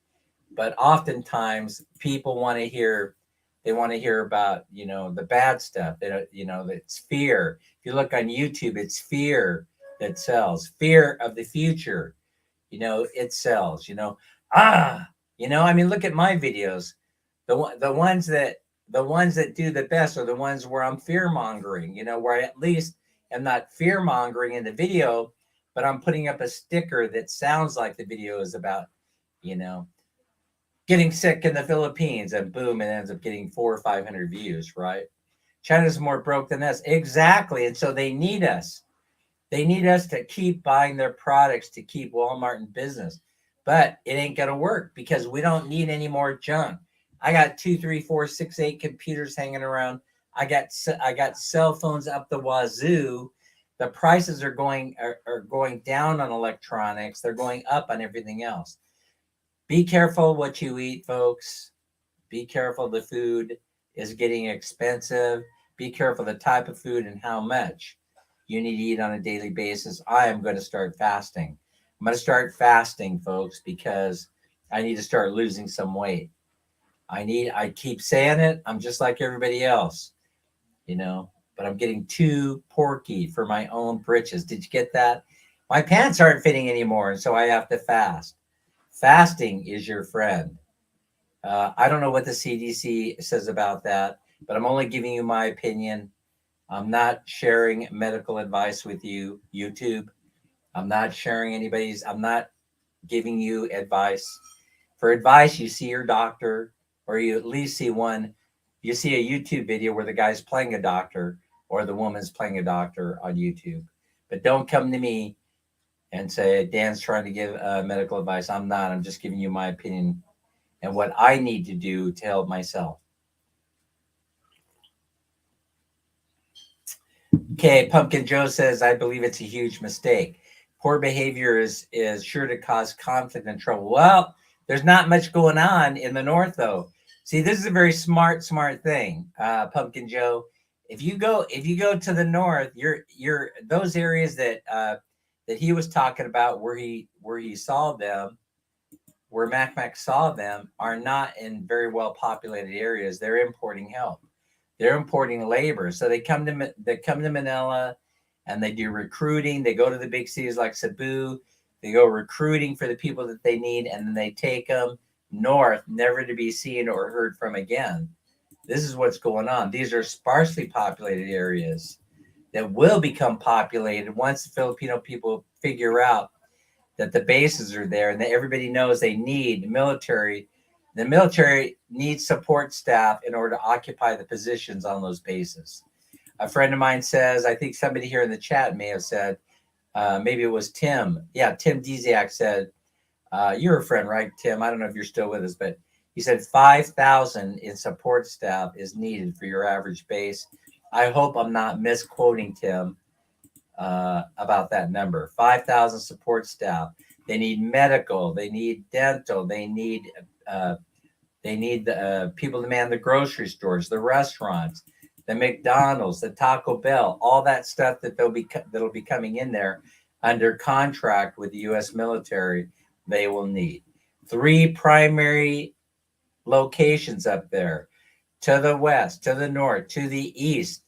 but oftentimes people want to hear. They want to hear about the bad stuff. It's fear. If you look on YouTube, it's fear that sells. Fear of the future. It sells. I mean, look at my videos. The ones that do the best are the ones where I'm fear mongering. Where I at least am not fear mongering in the video, but I'm putting up a sticker that sounds like the video is about, getting sick in the Philippines, and boom, it ends up getting 400 or 500 views, right? China's more broke than us. Exactly. And so they need us. They need us to keep buying their products to keep Walmart in business. But it ain't going to work because we don't need any more junk. I got 2, 3, 4, 6, 8 computers hanging around. I got cell phones up the wazoo. The prices are going down on electronics. They're going up on everything else. Be careful what you eat, folks. Be careful. The food is getting expensive. Be careful the type of food and how much you need to eat on a daily basis. I am going to start fasting. I'm going to start fasting, folks, because I need to start losing some weight. I keep saying it. I'm just like everybody else, but I'm getting too porky for my own britches. Did you get that? My pants aren't fitting anymore, and so I have to fast. Fasting is your friend. I don't know what the CDC says about that, but I'm only giving you my opinion. I'm not sharing medical advice with you, YouTube. I'm not giving you advice. For advice, you see your doctor, or you at least see you see a YouTube video where the guy's playing a doctor or the woman's playing a doctor on YouTube. But don't come to me and say, Dan's trying to give medical advice. I'm not. I'm just giving you my opinion and what I need to do to help myself. Okay, Pumpkin Joe says, I believe it's a huge mistake. Poor behavior is sure to cause conflict and trouble. Well, there's not much going on in the north, though. See, this is a very smart thing, Pumpkin Joe. If you go to the north, you're those areas that he was talking about where he saw them, where Mac saw them, are not in very well populated areas. They're importing help. They're importing labor. So they come to Manila and they do recruiting. They go to the big cities like Cebu. They go recruiting for the people that they need, and then they take them north, never to be seen or heard from again. This is what's going on. These are sparsely populated areas that will become populated once the Filipino people figure out that the bases are there and that everybody knows they need military. The military needs support staff in order to occupy the positions on those bases. A friend of mine says, I think somebody here in the chat may have said, maybe it was Tim. Yeah, Tim Dziak said, you're a friend, right, Tim? I don't know if you're still with us, but he said 5,000 in support staff is needed for your average base. I hope I'm not misquoting Tim about that number. 5,000 support staff. They need medical. They need dental. They need people to man the grocery stores, the restaurants, the McDonald's, the Taco Bell, all that stuff that'll be coming in there under contract with the U.S. military. They will need 3 primary locations up there, to the west, to the north, to the east,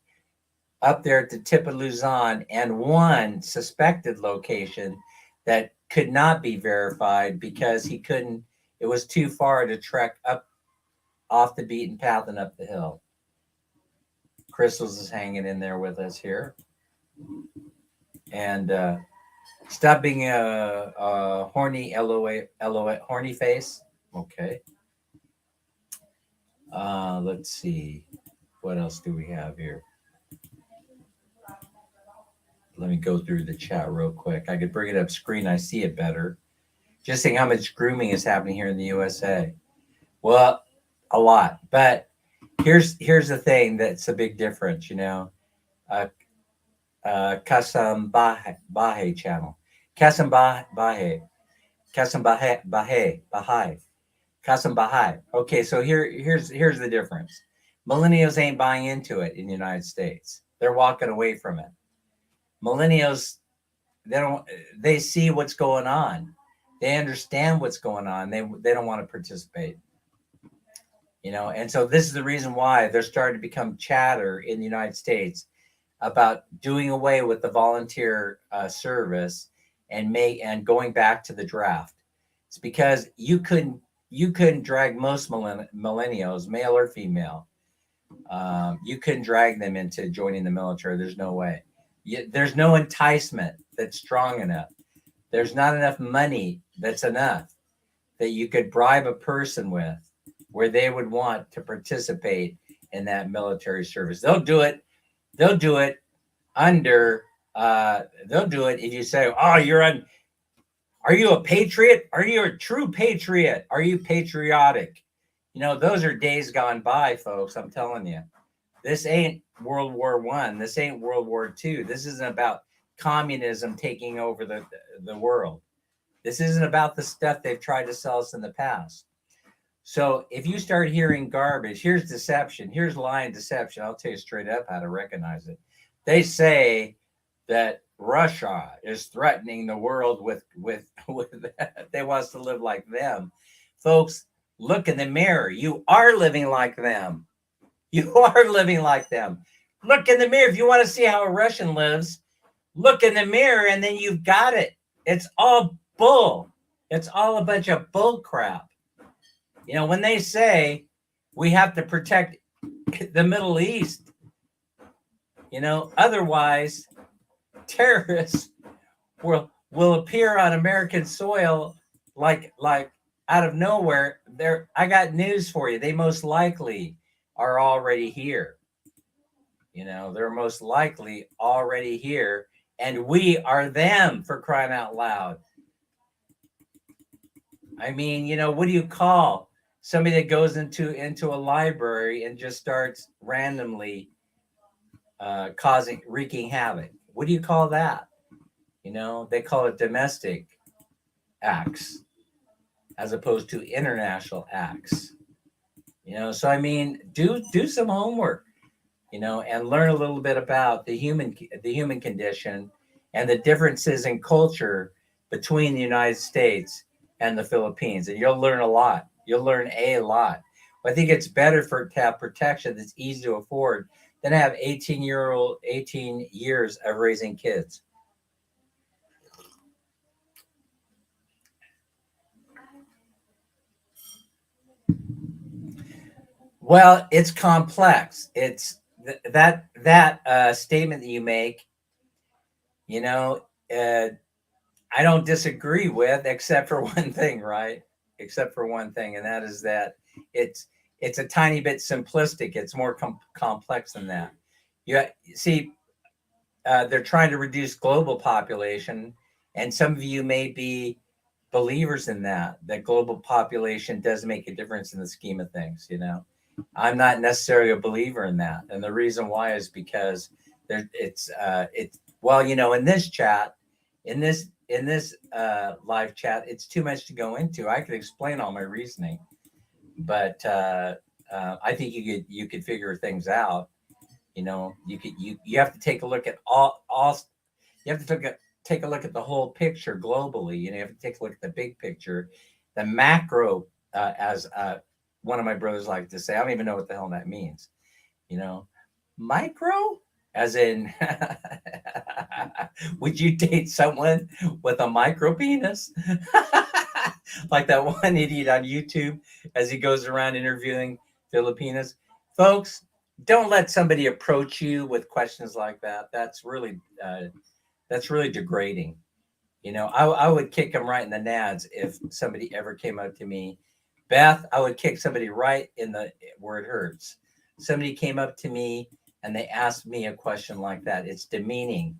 up there at the tip of Luzon, and 1 suspected location that could not be verified because it was too far to trek up off the beaten path and up the hill. Crystals is hanging in there with us here. And Stop being a horny LOA, horny face. Okay. Let's see. What else do we have here? Let me go through the chat real quick. I could bring it up screen. I see it better. Just saying how much grooming is happening here in the USA. Well, a lot. But here's the thing that's a big difference, you know. Uh, Kasam Bahe channel. Kasam Bahe. Kasam Baha'i. Kasam Baha'i. Okay, so here's the difference. Millennials ain't buying into it in the United States. They're walking away from it. Millennials, they see what's going on. They understand what's going on. They don't want to participate. You know, and so this is the reason why they're starting to become chatter in the United States about doing away with the volunteer service and going back to the draft. It's because you couldn't drag most millennials, male or female. You couldn't drag them into joining the military. There's no way. There's no enticement that's strong enough. There's not enough money that's enough that you could bribe a person with where they would want to participate in that military service. They'll do it. They'll do it under. They'll do it if you say, "Oh, are you a patriot? Are you a true patriot? Are you patriotic?" You know, those are days gone by, folks. I'm telling you, this ain't World War One. This ain't World War Two. This isn't about communism taking over the world. This isn't about the stuff they've tried to sell us in the past. So if you start hearing garbage, here's deception, here's lying deception. I'll tell you straight up how to recognize it. They say that Russia is threatening the world with they want us to live like them. Folks, look in the mirror. You are living like them. You are living like them. Look in the mirror. If you want to see how a Russian lives, look in the mirror and then you've got it. It's all bull. It's all a bunch of bull crap. You know, when they say we have to protect the Middle East, you know, otherwise terrorists will appear on American soil like out of nowhere. I got news for you. They most likely are already here. You know, they're most likely already here, and we are them, for crying out loud. I mean, you know, what do you call somebody that goes into a library and just starts randomly wreaking havoc? What do you call that? You know, they call it domestic acts as opposed to international acts. You know, so I mean, do some homework, you know, and learn a little bit about the human condition and the differences in culture between the United States and the Philippines, and you'll learn a lot. You'll learn a lot. I think it's better to have protection that's easy to afford than to have 18 years of raising kids. Well, it's complex. It's that statement that you make. You know, I don't disagree with, except for one thing, right? Except for one thing, and that is that it's it's a tiny bit simplistic. It's more complex than that. You see, they're trying to reduce global population, and some of you may be believers in that global population does make a difference in the scheme of things. You know, I'm not necessarily a believer in that, and the reason why is because it's well, you know, in this chat, in this live chat, it's too much to go into. I could explain all my reasoning, but I think you could figure things out. You know, you have to take a look at all you have to take a look at the whole picture globally. You know, you have to take a look at the big picture, the macro, as one of my brothers like to say. I don't even know what the hell that means. You know, micro, as in, would you date someone with a micro penis? Like that one idiot on YouTube as he goes around interviewing Filipinas. Folks, don't let somebody approach you with questions like that. That's really degrading. I would kick them right in the nads if somebody ever came up to me. Beth, I would kick somebody right in the where it hurts. Somebody came up to me and they asked me a question like that. It's demeaning.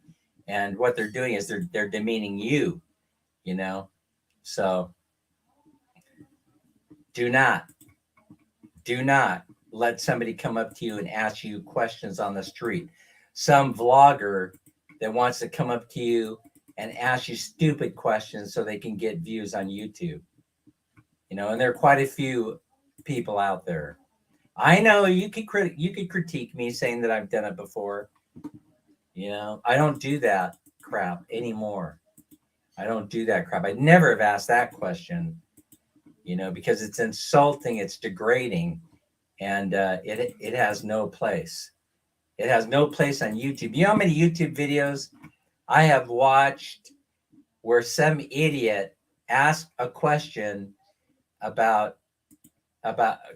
And what they're doing is they're demeaning you, you know. So do not do not let somebody come up to you and ask you questions on the street. Some vlogger that wants to come up to you and ask you stupid questions so they can get views on YouTube. And there are quite a few people out there. I know you could critique me saying that I've done it before. I don't do that crap anymore. I don't do that crap. I never have asked that question, because it's insulting, it's degrading, and it has no place. It has no place on YouTube. You know how many YouTube videos I have watched where some idiot asked a question about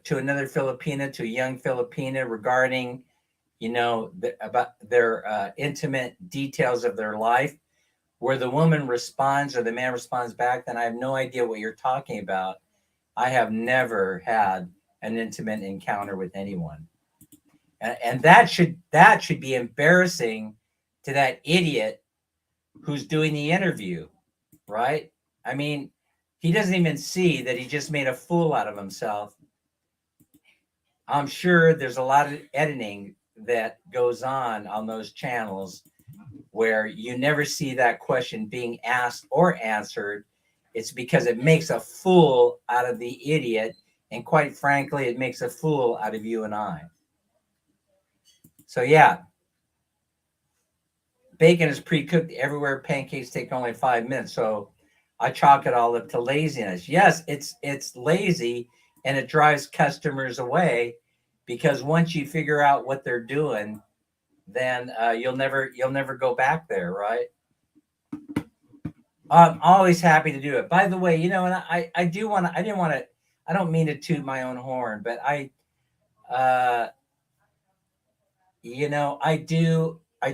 to another Filipina, to a young Filipina, regarding about their intimate details of their life, where the woman responds or the man responds back, then I have no idea what you're talking about. I have never had an intimate encounter with anyone. And that should be embarrassing to that idiot who's doing the interview, right? I mean, he doesn't even see that he just made a fool out of himself. I'm sure there's a lot of editing that goes on those channels where you never see that question being asked or answered. It's because it makes a fool out of the idiot. And quite frankly, it makes a fool out of you and I. So yeah, bacon is pre-cooked everywhere. Pancakes take only 5 minutes. So I chalk it all up to laziness. Yes, it's lazy, and it drives customers away, because once you figure out what they're doing, then you'll never go back there, right? I'm always happy to do it. By the way, and I don't mean to toot my own horn, but I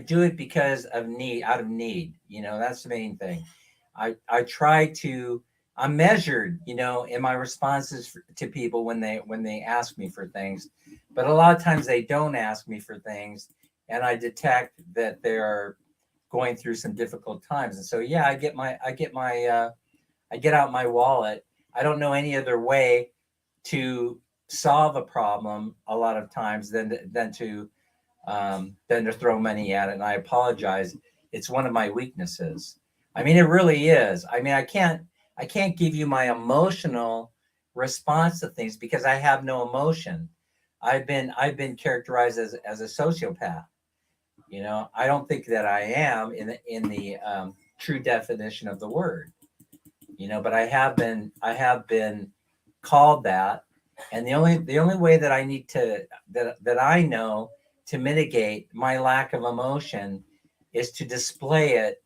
do it because of need, out of need. That's the main thing. I'm measured, in my responses to people when they ask me for things, but a lot of times they don't ask me for things, and I detect that they're going through some difficult times. And so, yeah, I get out my wallet. I don't know any other way to solve a problem a lot of times than to throw money at it. And I apologize. It's one of my weaknesses. I mean, it really is. I mean, I can't give you my emotional response to things because I have no emotion. I've been characterized as a sociopath. I don't think that I am in the true definition of the word. But I have been called that, and the only way that I need to that I know to mitigate my lack of emotion is to display it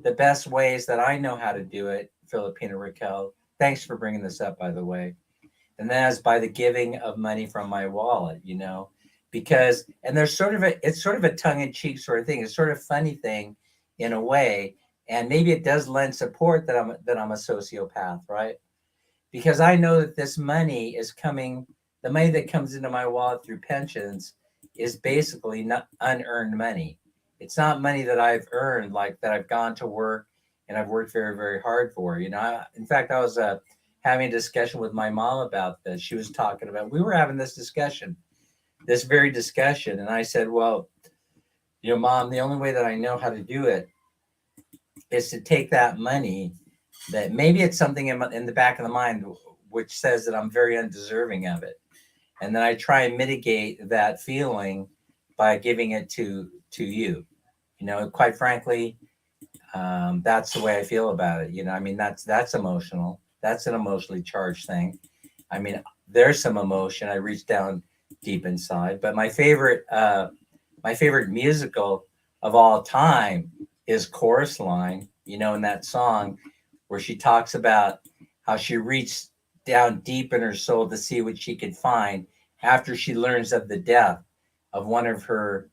the best ways that I know how to do it. Filipina Raquel, thanks for bringing this up, by the way. And that's by the giving of money from my wallet, because, and there's it's sort of a tongue-in-cheek sort of thing. It's sort of funny thing in a way. And maybe it does lend support that I'm a sociopath, right? Because I know that this money is coming, the money that comes into my wallet through pensions is basically not unearned money. It's not money that I've earned, like that I've gone to work and I've worked very, very hard for. In fact, I was having a discussion with my mom about this. She was talking about, we were having this very discussion. And I said, well, Mom, the only way that I know how to do it is to take that money that maybe it's something in the back of the mind which says that I'm very undeserving of it. And then I try and mitigate that feeling by giving it to you. Quite frankly, that's the way I feel about it. I mean, that's emotional. That's an emotionally charged thing. I mean, there's some emotion. I reach down deep inside. But my favorite musical of all time is Chorus Line, in that song where she talks about how she reached down deep in her soul to see what she could find after she learns of the death of one of her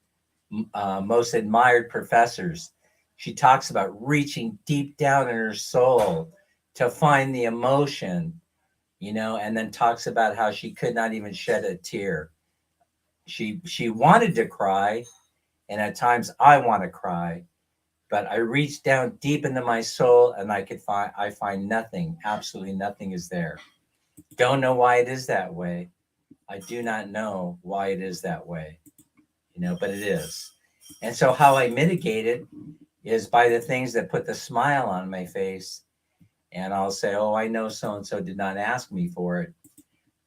most admired professors. She talks about reaching deep down in her soul to find the emotion, and then talks about how she could not even shed a tear. She wanted to cry, and at times I want to cry, but I reach down deep into my soul and I find nothing, absolutely nothing is there. Don't know why it is that way. I do not know why it is that way, but it is. And so how I mitigate it is by the things that put the smile on my face. And I'll say, oh, I know so and so did not ask me for it,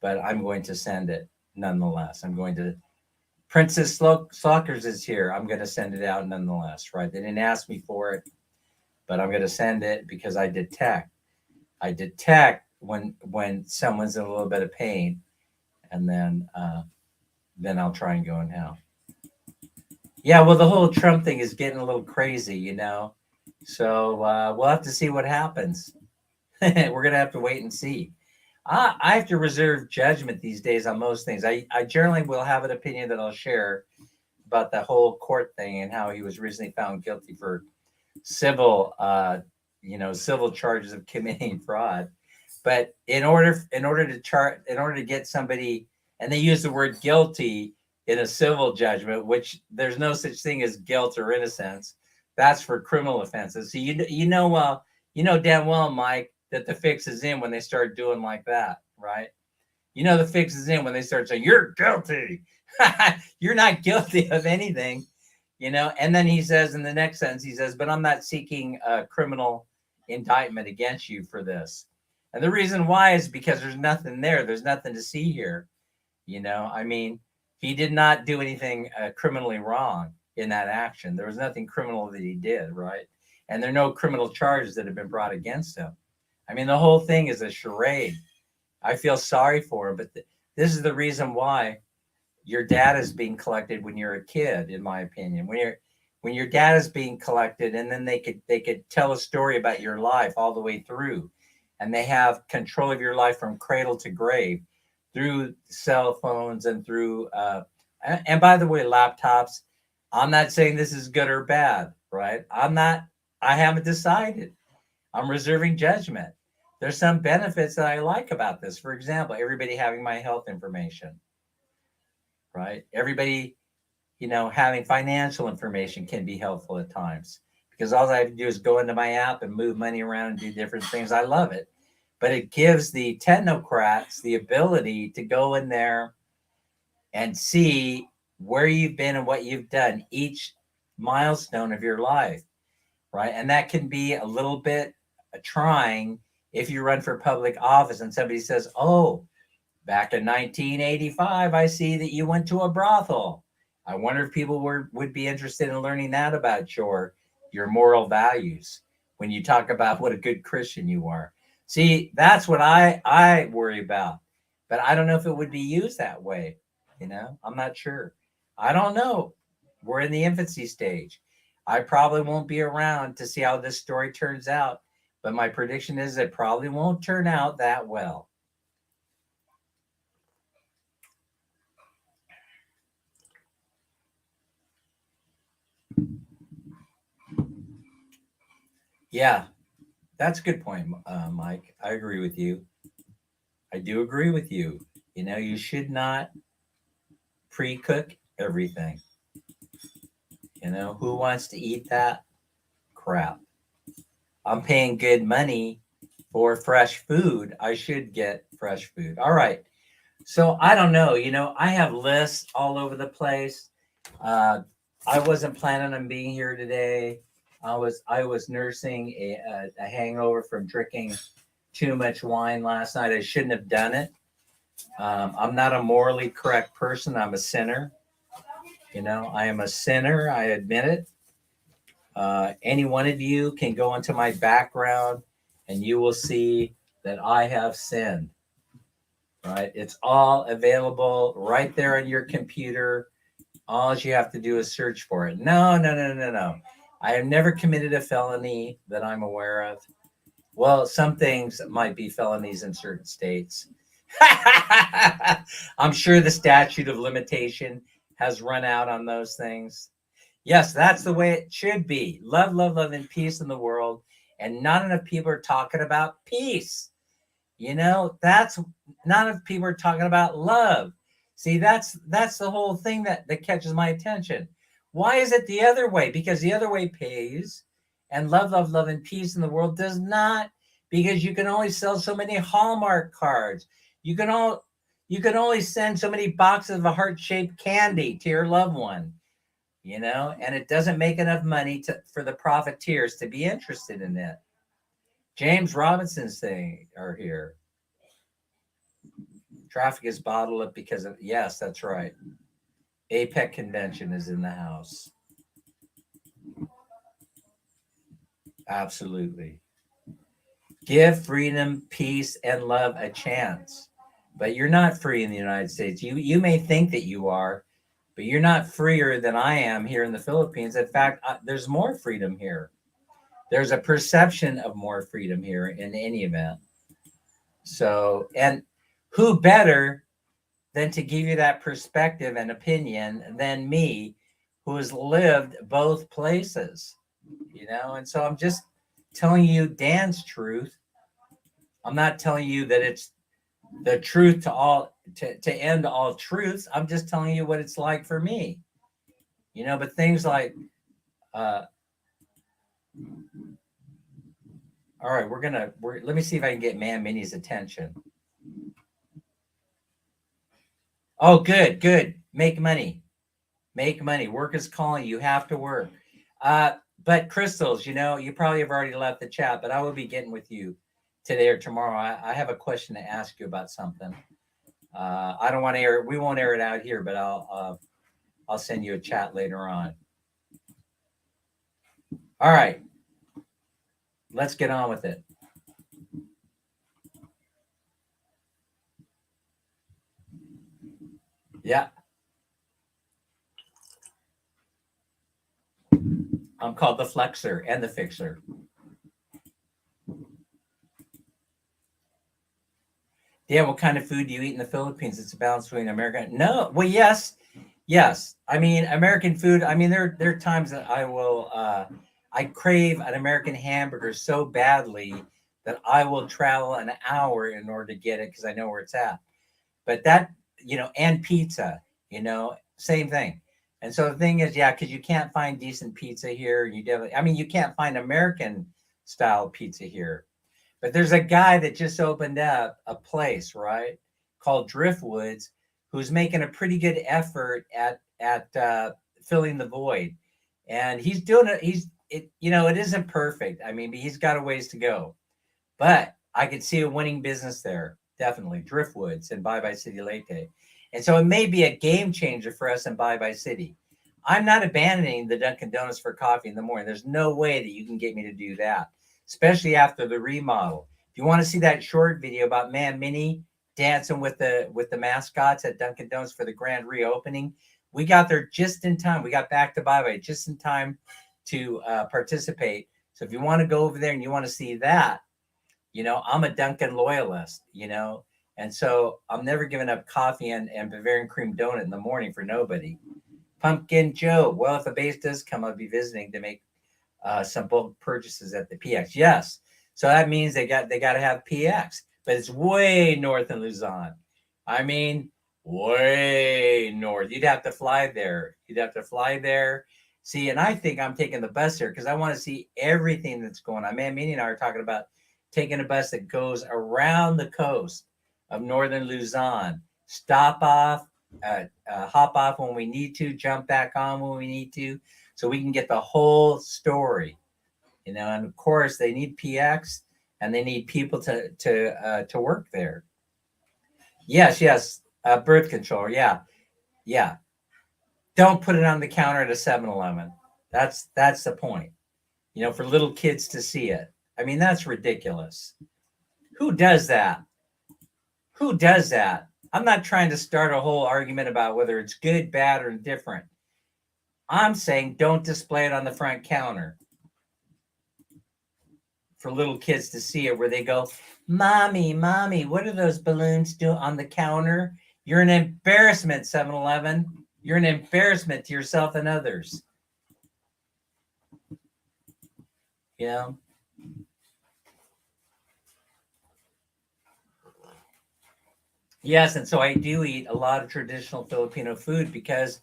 but I'm going to send it nonetheless. I'm going to, Princess Slockers is here. I'm going to send it out nonetheless, right? They didn't ask me for it, but I'm going to send it because I detect when someone's in a little bit of pain, and then I'll try and go and help. Yeah, well, the whole Trump thing is getting a little crazy, so we'll have to see what happens. We're gonna have to wait and see. I have to reserve judgment these days on most things. I generally will have an opinion that I'll share about the whole court thing and how he was recently found guilty for civil charges of committing fraud. But in order to get somebody, and they use the word guilty in a civil judgment, which there's no such thing as guilt or innocence. That's for criminal offenses. So you know damn well, Mike, that the fix is in when they start doing like that, right? The fix is in when they start saying you're guilty. You're not guilty of anything, And then he says in the next sentence, he says, "But I'm not seeking a criminal indictment against you for this." And the reason why is because there's nothing there. There's nothing to see here. I mean, he did not do anything criminally wrong in that action. There was nothing criminal that he did, right? And there are no criminal charges that have been brought against him. I mean, the whole thing is a charade. I feel sorry for him, but this is the reason why your data is being collected when you're a kid, in my opinion. When your data is being collected, and then they could tell a story about your life all the way through, and they have control of your life from cradle to grave through cell phones and through and by the way, laptops. I'm not saying this is good or bad, right? I haven't decided. I'm reserving judgment. There's some benefits that I like about this. For example, everybody having my health information, right? Everybody, having financial information can be helpful at times, because all I have to do is go into my app and move money around and do different things. I love it. But it gives the technocrats the ability to go in there and see where you've been and what you've done, each milestone of your life, right? And that can be a little bit trying if you run for public office and somebody says, "Oh, back in 1985, I see that you went to a brothel. I wonder if people would be interested in learning that about your moral values when you talk about what a good Christian you are." See, that's what I worry about. But I don't know if it would be used that way. I'm not sure. I don't know. We're in the infancy stage. I probably won't be around to see how this story turns out. But my prediction is it probably won't turn out that well. Yeah, that's a good point, Mike. I agree with you. I do agree with you. You should not pre-cook everything. Who wants to eat that crap? I'm paying good money for fresh food. I should get fresh food. All right. So I don't know. I have lists all over the place. I wasn't planning on being here today. I was nursing a hangover from drinking too much wine last night. I shouldn't have done it. I'm not a morally correct person. I'm a sinner. I am a sinner. I admit it. Any one of you can go into my background and you will see that I have sinned. Right? It's all available right there on your computer. All you have to do is search for it. No. I have never committed a felony that I'm aware of. Well, some things might be felonies in certain states. I'm sure the statute of limitation has run out on those things. Yes, that's the way it should be. Love, love, love, and peace in the world. And not enough people are talking about peace. That's not enough people are talking about love. See, that's the whole thing that catches my attention. Why is it the other way? Because the other way pays, and love, love, love, and peace in the world does not, because you can only sell so many Hallmark cards. You can all you can only send so many boxes of a heart-shaped candy to your loved one, and it doesn't make enough money for the profiteers to be interested in it. James Robinson's thing are here. Traffic is bottled up because of, yes, that's right. APEC convention is in the house. Absolutely. Give freedom, peace, and love a chance. But you're not free in the United States. You may think that you are, but you're not freer than I am here in the Philippines. In fact, there's more freedom here. There's a perception of more freedom here in any event. So, and who better than to give you that perspective and opinion than me, who has lived both places, And so I'm just telling you Dan's truth. I'm not telling you that it's the truth to end all truths. I'm just telling you what it's like for me, but things like, all right, let me see if I can get Man Mini's attention. Oh, good. Make money. Work is calling. You have to work. But Crystals, you probably have already left the chat, but I will be getting with you today or tomorrow. I have a question to ask you about something. I don't want to air it. We won't air it out here, but I'll send you a chat later on. All right. Let's get on with it. Yeah. I'm called the Flexer and the Fixer. Yeah, what kind of food do you eat in the Philippines? It's a balance between American. No, well, yes. I mean, American food. I mean, there are times that I crave an American hamburger so badly that I will travel an hour in order to get it because I know where it's at. But that, and pizza, same thing. And so the thing is, yeah, because you can't find decent pizza here. You can't find American style pizza here. But there's a guy that just opened up a place, right, called Driftwoods, who's making a pretty good effort at filling the void, and he's doing it. It isn't perfect. I mean, but he's got a ways to go. But I could see a winning business there, definitely. Driftwoods and Bye Bye City Leyte, and so it may be a game changer for us in Bye Bye City. I'm not abandoning the Dunkin' Donuts for coffee in the morning. There's no way that you can get me to do that, especially after the remodel. If you want to see that short video about Man Mini dancing with the mascots at Dunkin' Donuts for the grand reopening, we got there just in time. We got back to Bye Bye just in time to participate. So if you want to go over there and you want to see that, I'm a Dunkin' loyalist, and so I'm never giving up coffee and Bavarian cream donut in the morning for nobody. Pumpkin Joe, well, if a base does come, I'll be visiting to make some bulk purchases at the PX. Yes, so that means they got to have PX, but it's way north in Luzon. I mean, way north. You'd have to fly there. See, and I think I'm taking the bus there because I want to see everything that's going on. Man, Minnie and I are talking about taking a bus that goes around the coast of northern Luzon, stop off, hop off when we need to, jump back on when we need to, so we can get the whole story, and of course they need PX and they need people to work there. Yes, birth control. Yeah. Don't put it on the counter at a 7-Eleven. That's the point, for little kids to see it. I mean, that's ridiculous. Who does that? I'm not trying to start a whole argument about whether it's good, bad, or indifferent. I'm saying don't display it on the front counter for little kids to see it, where they go, Mommy, what are those balloons doing on the counter? You're an embarrassment, 7-Eleven. You're an embarrassment to yourself and others. Yeah. Yes, and so I do eat a lot of traditional Filipino food because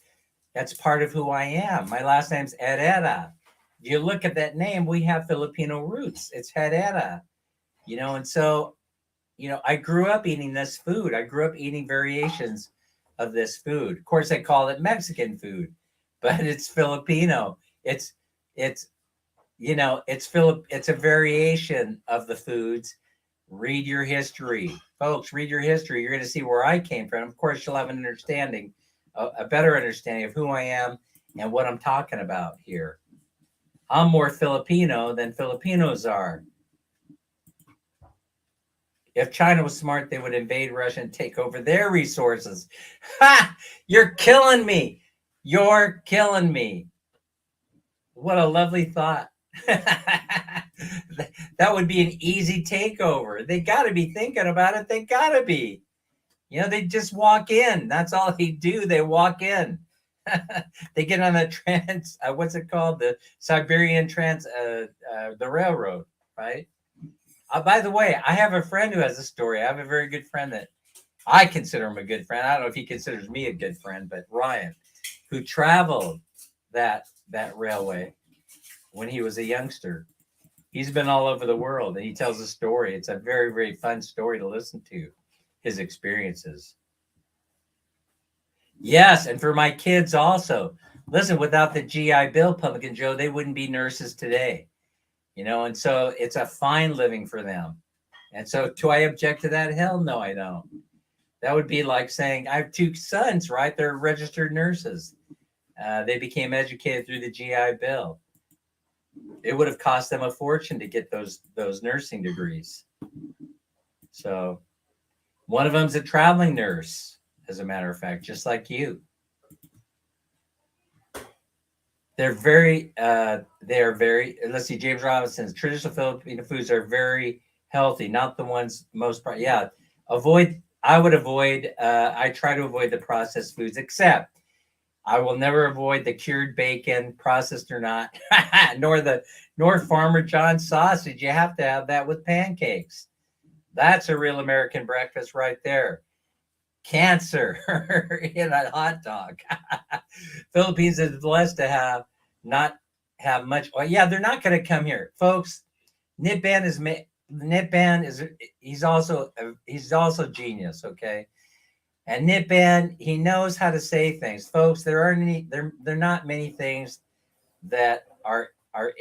that's part of who I am. My last name's Herrera. You look at that name, we have Filipino roots. It's Herrera, and so, I grew up eating this food. I grew up eating variations of this food. Of course, they call it Mexican food, but it's Filipino. It's it's a variation of the foods. Read your history, folks. Read your history. You're going to see where I came from. Of course, you'll have an understanding, a better understanding of who I am and what I'm talking about here. I'm more Filipino than Filipinos are. If China was smart, they would invade Russia and take over their resources. Ha! You're killing me. You're killing me. What a lovely thought. That would be an easy takeover. They got to be thinking about it. They got to be. They just walk in. That's all they do. They walk in. They get on the what's it called? The Siberian the railroad, right? By the way, I have a friend who has a story. I have a very good friend that I consider him a good friend. I don't know if he considers me a good friend, but Ryan, who traveled that railway when he was a youngster. He's been all over the world, and he tells a story. It's a very, very fun story to listen to, his experiences. Yes, and for my kids also. Listen, without the GI Bill, Pumpkin Joe, they wouldn't be nurses today. And so it's a fine living for them. And so do I object to that? Hell no, I don't. That would be like saying, I have two sons, right? They're registered nurses. They became educated through the GI Bill. It would have cost them a fortune to get those nursing degrees. So one of them's a traveling nurse, as a matter of fact, just like you. They're very, let's see, James Robinson's traditional Filipino foods are very healthy, not the ones I try to avoid the processed foods, except I will never avoid the cured bacon, processed or not, nor Farmer John's sausage. You have to have that with pancakes. That's a real American breakfast right there. Cancer in a hot dog. Philippines is blessed to not have much. Oh yeah, they're not going to come here, folks. Nip Ban is he's also genius. Okay, and Nip Ban, he knows how to say things, folks. There not many things that are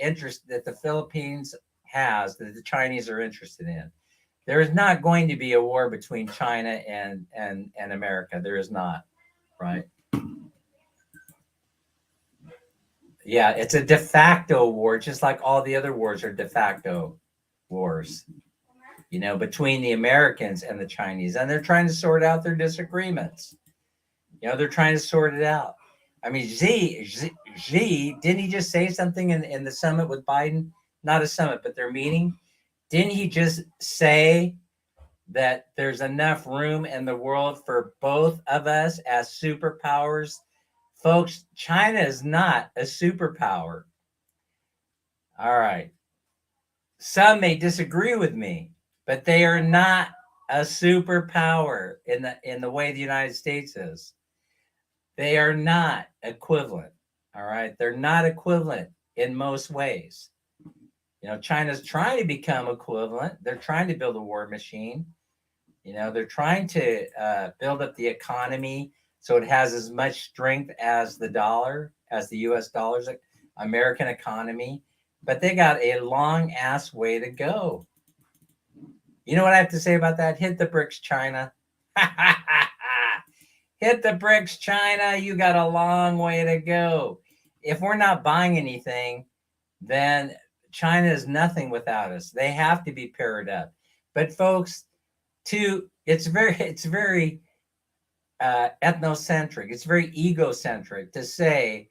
interest that the Philippines has that the Chinese are interested in. There is not going to be a war between China and America. There is not, right? Yeah, it's a de facto war, just like all the other wars are de facto wars, between the Americans and the Chinese. And they're trying to sort out their disagreements. They're trying to sort it out. I mean, Xi, didn't he just say something in the summit with Biden? Not a summit, but their meeting. Didn't he just say that there's enough room in the world for both of us as superpowers? Folks, China is not a superpower. All right. Some may disagree with me, but they are not a superpower in the way the United States is. They are not equivalent. All right. They're not equivalent in most ways. China's trying to become equivalent. They're trying to build a war machine. They're trying to build up the economy so it has as much strength as the dollar, as the U.S. dollar's American economy. But they got a long ass way to go. You know what I have to say about that? Hit the bricks, China. Hit the bricks, China. You got a long way to go. If we're not buying anything, then China is nothing without us. They have to be paired up. But folks, it's very ethnocentric. It's very egocentric to say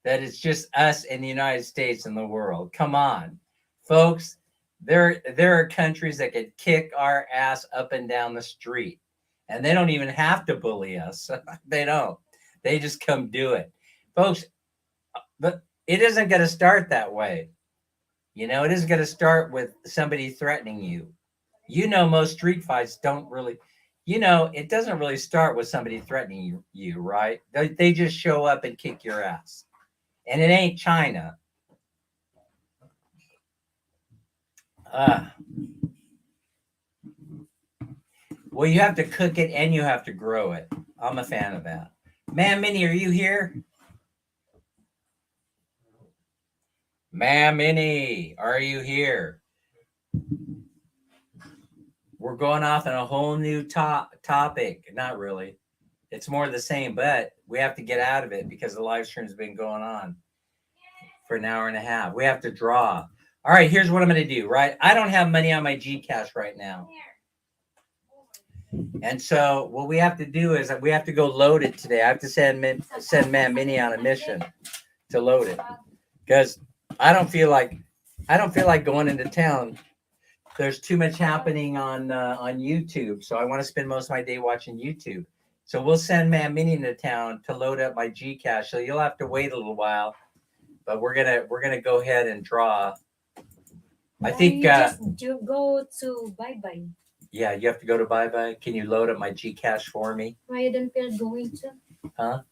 that it's just us in the United States and the world. Come on, folks. There are countries that could kick our ass up and down the street, and they don't even have to bully us. They don't. They just come do it, folks. But it isn't going to start that way. You know, it is going to start with somebody threatening you. You know, most street fights don't really, you know, it doesn't really start with somebody threatening you, right? They just show up and kick your ass. And it ain't China. Uh, well, you have to cook it and you have to grow it. I'm a fan of that. Man, Minnie, are you here? Man, Minnie, are you here? We're going off on a whole new topic. Not really. It's more the same, but we have to get out of it because the live stream's been going on for an hour and a half. We have to draw. All right, here's what I'm going to do, right? I don't have money on my Gcash right now. And so what we have to do is we have to go load it today. I have to send Man Minnie on a mission to load it because I don't feel like going into town. There's too much happening on YouTube, so I want to spend most of my day watching YouTube. So we'll send Man Minnie into town to load up my Gcash. So you'll have to wait a little while, but we're gonna go ahead and draw. I think just go to bye bye. Yeah, you have to go to bye bye. Can you load up my Gcash for me? I don't feel going to. Huh?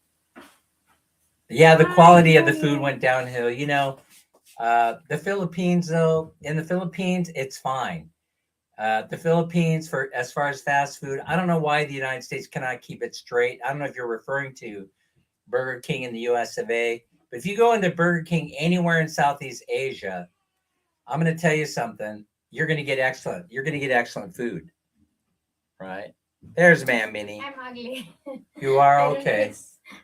Yeah, the quality of the food went downhill. You know, the Philippines though, in the Philippines, it's fine. The Philippines, for as far as fast food, I don't know why the United States cannot keep it straight. I don't know if you're referring to Burger King in the US of A, but if you go into Burger King anywhere in Southeast Asia, I'm going to tell you something. You're going to get excellent food, right? There's Man Minnie. I'm ugly. You are okay.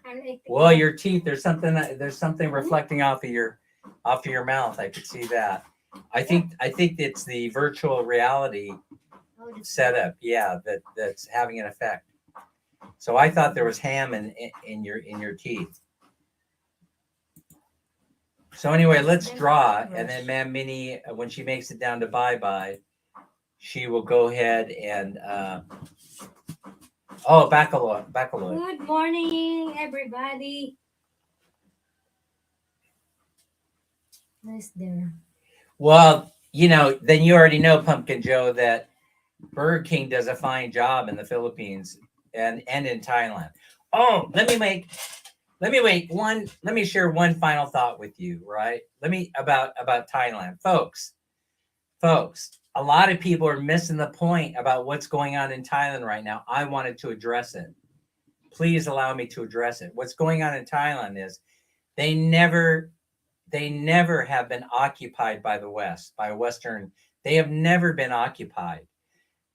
I'm Well, your teeth. There's something reflecting off of your mouth. I could see that. I think it's the virtual reality setup. Yeah, that's having an effect. So I thought there was ham in your teeth. So anyway, let's draw, and then Man Minnie, when she makes it down to bye bye, she will go ahead and Baccalaureate. Good morning, everybody. Nice there. Well, you know, then you already know, Pumpkin Joe, that Burger King does a fine job in the Philippines and in Thailand. Oh, let me share one final thought with you, right? About Thailand. Folks, a lot of people are missing the point about what's going on in Thailand right now. I wanted to address it. Please allow me to address it. What's going on in Thailand is they never have been occupied by the West, by Western. They have never been occupied.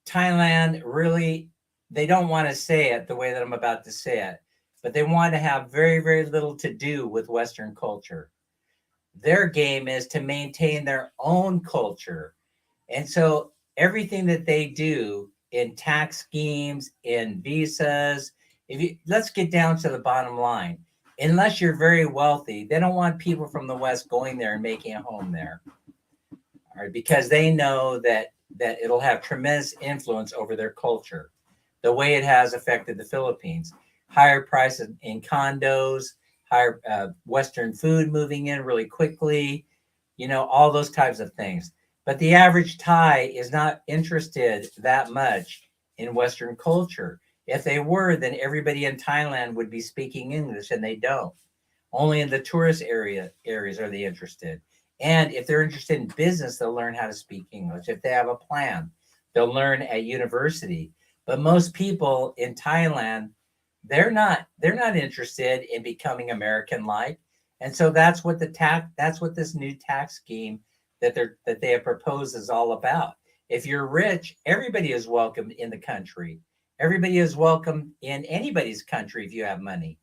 Thailand really, they don't want to say it the way that I'm about to say it, but they want to have very, very little to do with Western culture. Their game is to maintain their own culture. And so everything that they do in tax schemes, in visas, let's get down to the bottom line. Unless you're very wealthy, they don't want people from the West going there and making a home there. All right, because they know that it'll have tremendous influence over their culture, the way it has affected the Philippines. Higher prices in condos, higher Western food moving in really quickly, you know, all those types of things. But the average Thai is not interested that much in Western culture. If they were, then everybody in Thailand would be speaking English, and they don't. Only in the tourist areas are they interested. And if they're interested in business, they'll learn how to speak English. If they have a plan, they'll learn at university. But most people in Thailand, they're not interested in becoming American-like. And so that's what this new tax scheme that they have proposed is all about. If you're rich, everybody is welcome in the country. Everybody is welcome in anybody's country if you have money.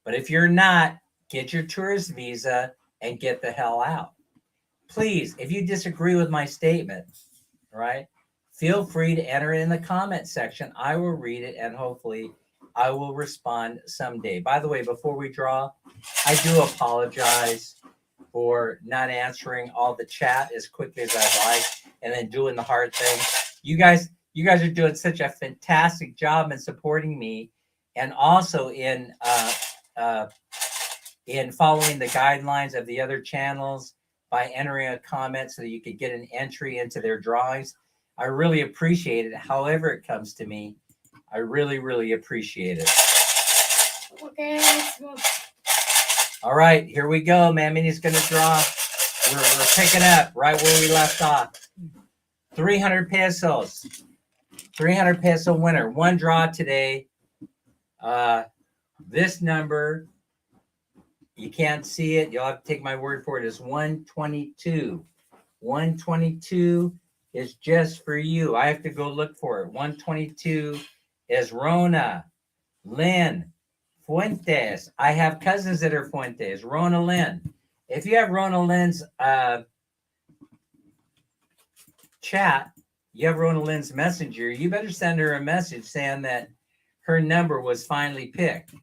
But if you're not, get your tourist visa and get the hell out. Please, if you disagree with my statement, right, feel free to enter it in the comment section. I will read it and hopefully I will respond someday. By the way, before we draw, I do apologize for not answering all the chat as quickly as I'd like and then doing the hard thing. You guys are doing such a fantastic job in supporting me and also in following the guidelines of the other channels by entering a comment so that you could get an entry into their drawings. I really appreciate it. However it comes to me, I really, really appreciate it. Okay, let's go. All right, here we go. Mamini's going to draw. We're picking up right where we left off. 300 pesos. 300 peso winner. One draw today. This number, you can't see it. You'll have to take my word for it. Is 122. 122 is just for you. I have to go look for it. 122 is Rona, Lynn, Fuentes. I have cousins that are Fuentes. Rona Lynn. If you have Rona Lynn's chat, you have Rona Lynn's messenger, you better send her a message saying that her number was finally picked.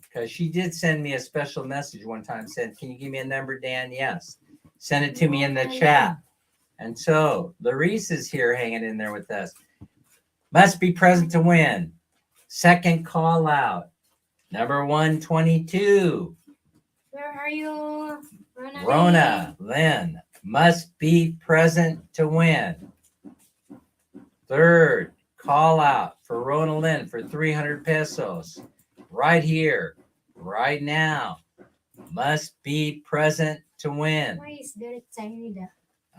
Because she did send me a special message one time, said, "Can you give me a number, Dan?" Yes. Send it to me in the chat. And so Larice is here hanging in there with us. Must be present to win. Second call out. Number 122. Where are you, Rona Lynn. Must be present to win. Third call out for Rona Lynn for 300 pesos. Right here, right now. Must be present to win. Why is there tiny that?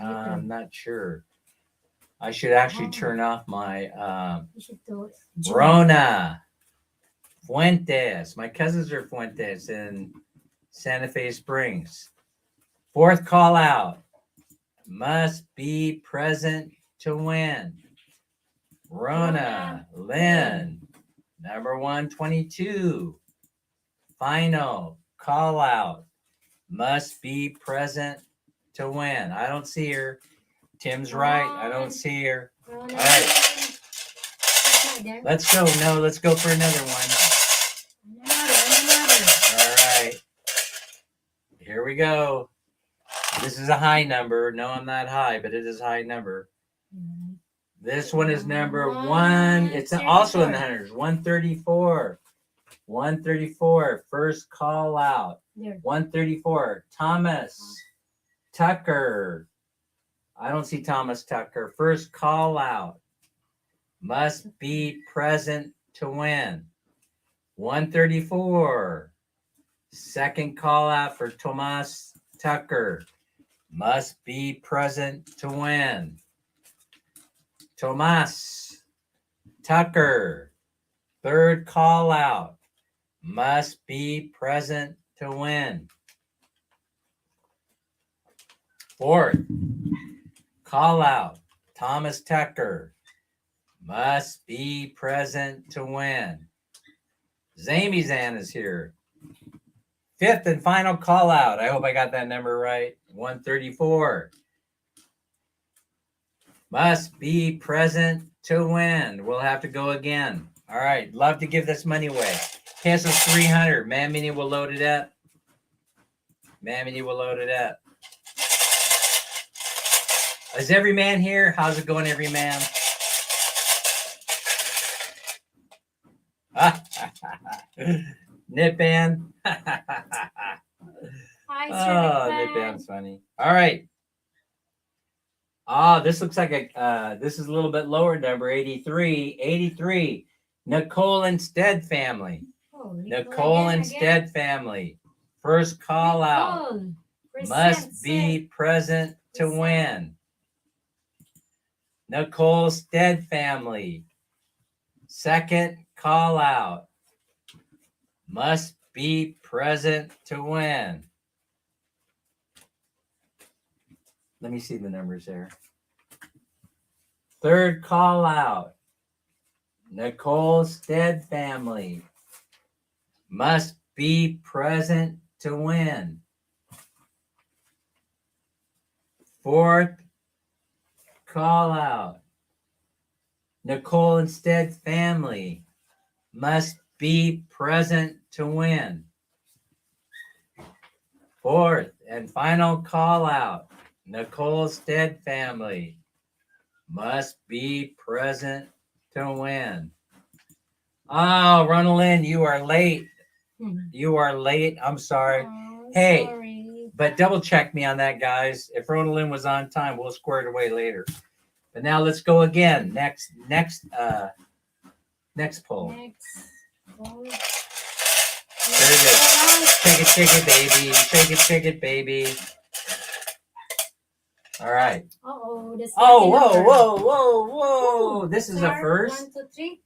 I'm not sure. I should actually turn off my You should do it. Rona Fuentes. My cousins are Fuentes in Santa Fe Springs. Fourth call out. Must be present to win. Rona Lynn. Number 122. Final call out. Must be present to win. I don't see her. Tim's right. I don't see her. Rona. All right. It's not there. Let's go. No, let's go for another one. Another. All right. Here we go. This is a high number. No, I'm not high, but it is a high number. This one is number one. It's also in the hundreds. 134. 134. First call out. There. 134. Thomas Tucker. I don't see Thomas Tucker. First call out. Must be present to win. 134. Second call out for Thomas Tucker. Must be present to win. Tomas Tucker. Third call out. Must be present to win. Fourth call out. Thomas Tucker. Must be present to win. Zamizan is here. Fifth and final call out. I hope I got that number right. 134. Must be present to win. We'll have to go again. All right. Love to give this money away. Pesos 300. Mamini will load it up. Mamini will load it up. Is every man here? How's it going, every man? Nipan. Hi, Oh, Nipan's funny. All right. This looks like this is a little bit lower number, 83. 83. Nicole Instead family. Oh, Nicole Instead family. First call out. Must be present to win. Nicole Stead family. Second call out. Must be present to win. Let me see the numbers there. Third call out. Nicole Stead family. Must be present to win. Fourth call out. Nicole Instead family. Must be present to win. Fourth and final call out. Nicole Stead family. Must be present to win. Oh, Ronaldin, you are late. You are late. I'm sorry. Oh, Hey. sorry. But double check me on that, guys. If Rodolin was on time, we'll square it away later. But now let's go again. Next pull. Next. Oh. There it is. Shake it, baby. Shake it, baby. All right. Uh-oh. Oh, whoa. This is a Start. first. 1, 2, 3.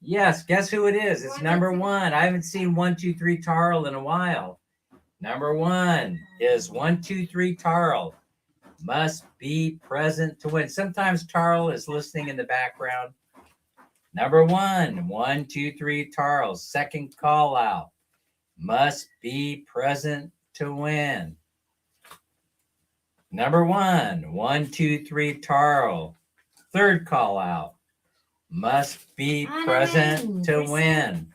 Yes, guess who it is? It's 1, 2, number 3. 1. I haven't seen 1, 2, 3 Tarl in a while. Number 1 is 1, 2, 3 Tarl. Must be present to win. Sometimes Tarl is listening in the background. Number 1, 1, 2, 3 Tarl. Second call out. Must be present to win. Number 1, 1, 2, 3 Tarl. Third call out. Must be present to win.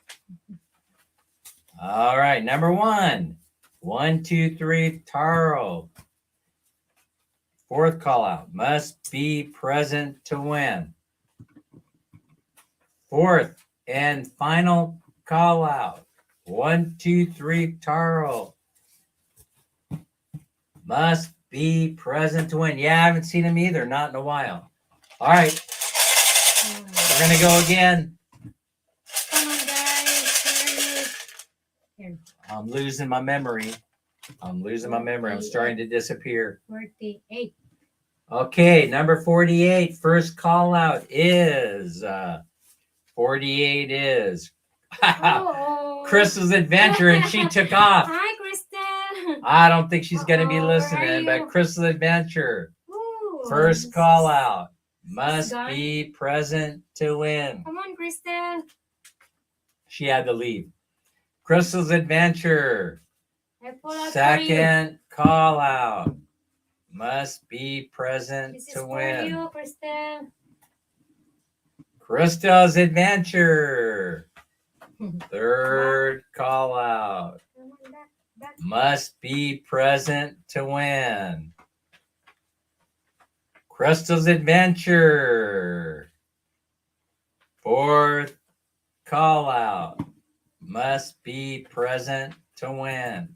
All right, number 1, 1, 2, 3 Tarl. Fourth call out. Must be present to win. Fourth and final call out. 1, 2, 3 Tarl. Must be present to win. Yeah, I haven't seen him either. Not in a while. All right. We're going to go again. Come on, guys. Here. I'm losing my memory. I'm starting to disappear. 48. Okay, number 48. First call out is 48 is Oh. Crystal's Adventure, and she took off. Hi, Kristen. I don't think she's going to be Uh-oh, where listening, are but you? Crystal's Adventure. Ooh, First this call is- out. Must gone. be present to win. Come on, Kristen. She had to leave. Crystal's Adventure. I pull out for you. Second call out. Must be present This is to for win. you, Kristen. Crystal's Adventure. Third call out. Come on, back. Must be present to win. Crystal's Adventure. Fourth call out. Must be present to win.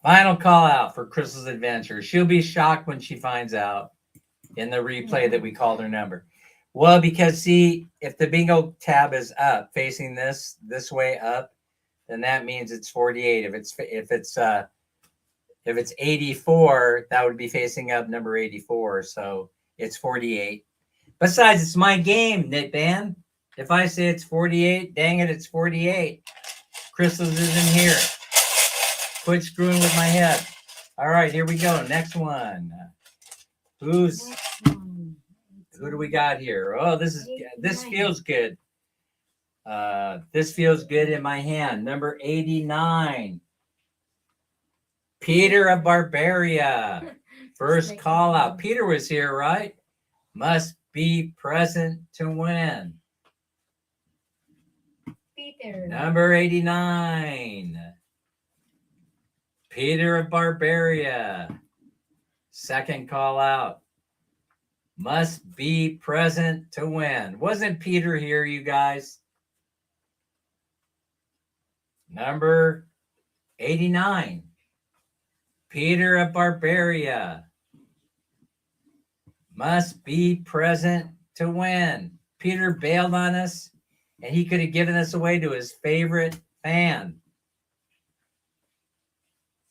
Final call out for Crystal's Adventure. She'll be shocked when she finds out in the replay that we called her number. Well, because see, if the bingo tab is up, facing this way up, then that means it's 48. If it's 84, that would be facing up number 84. So it's 48. Besides, it's my game, Knit Band. If I say it's 48, dang it, it's 48. Crystal's isn't here. Quit screwing with my head. All right, here we go. Next one. Who do we got here? Oh, this feels good. This feels good in my hand. Number 89. Peter of Barbaria. First call out. Peter was here, right? Must be present to win. Peter. Number 89. Peter of Barbaria. Second call out. Must be present to win. Wasn't Peter here, you guys? Number 89. Peter of Barbaria. Must be present to win. Peter bailed on us, and he could have given us away to his favorite fan.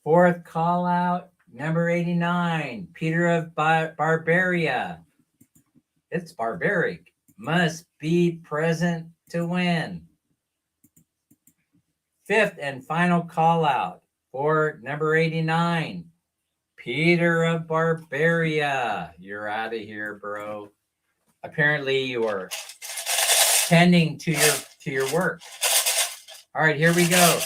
Fourth call out, number 89. Peter of Barbaria. It's barbaric. Must be present to win. Fifth and final call out for number 89. Peter of Barbaria. You're out of here, bro. Apparently you are tending to your work. All right, here we go.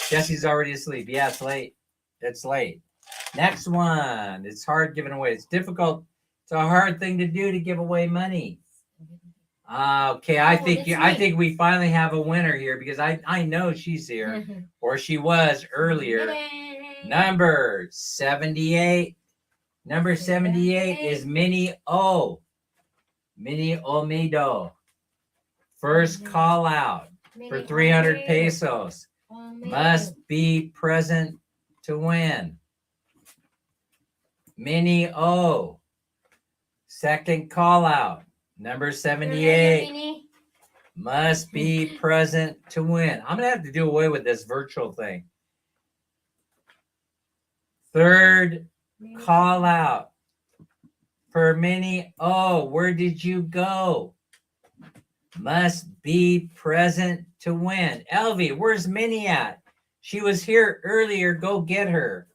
Jesse's already asleep. Yeah, it's late. It's late. Next one. It's hard giving away. It's difficult. It's a hard thing to do to give away money. Okay, I think we finally have a winner here because I know she's here, or she was earlier. Number 78. Number 78 is Minnie O. Minnie Omido. First call out for 300 pesos. Must be present to win. Minnie O. Second call out. Number 78. Must be present to win. I'm going to have to do away with this virtual thing. Third call out for Minnie O. Where did you go? Must be present to win. Elvie, where's Minnie at? She was here earlier. Go get her.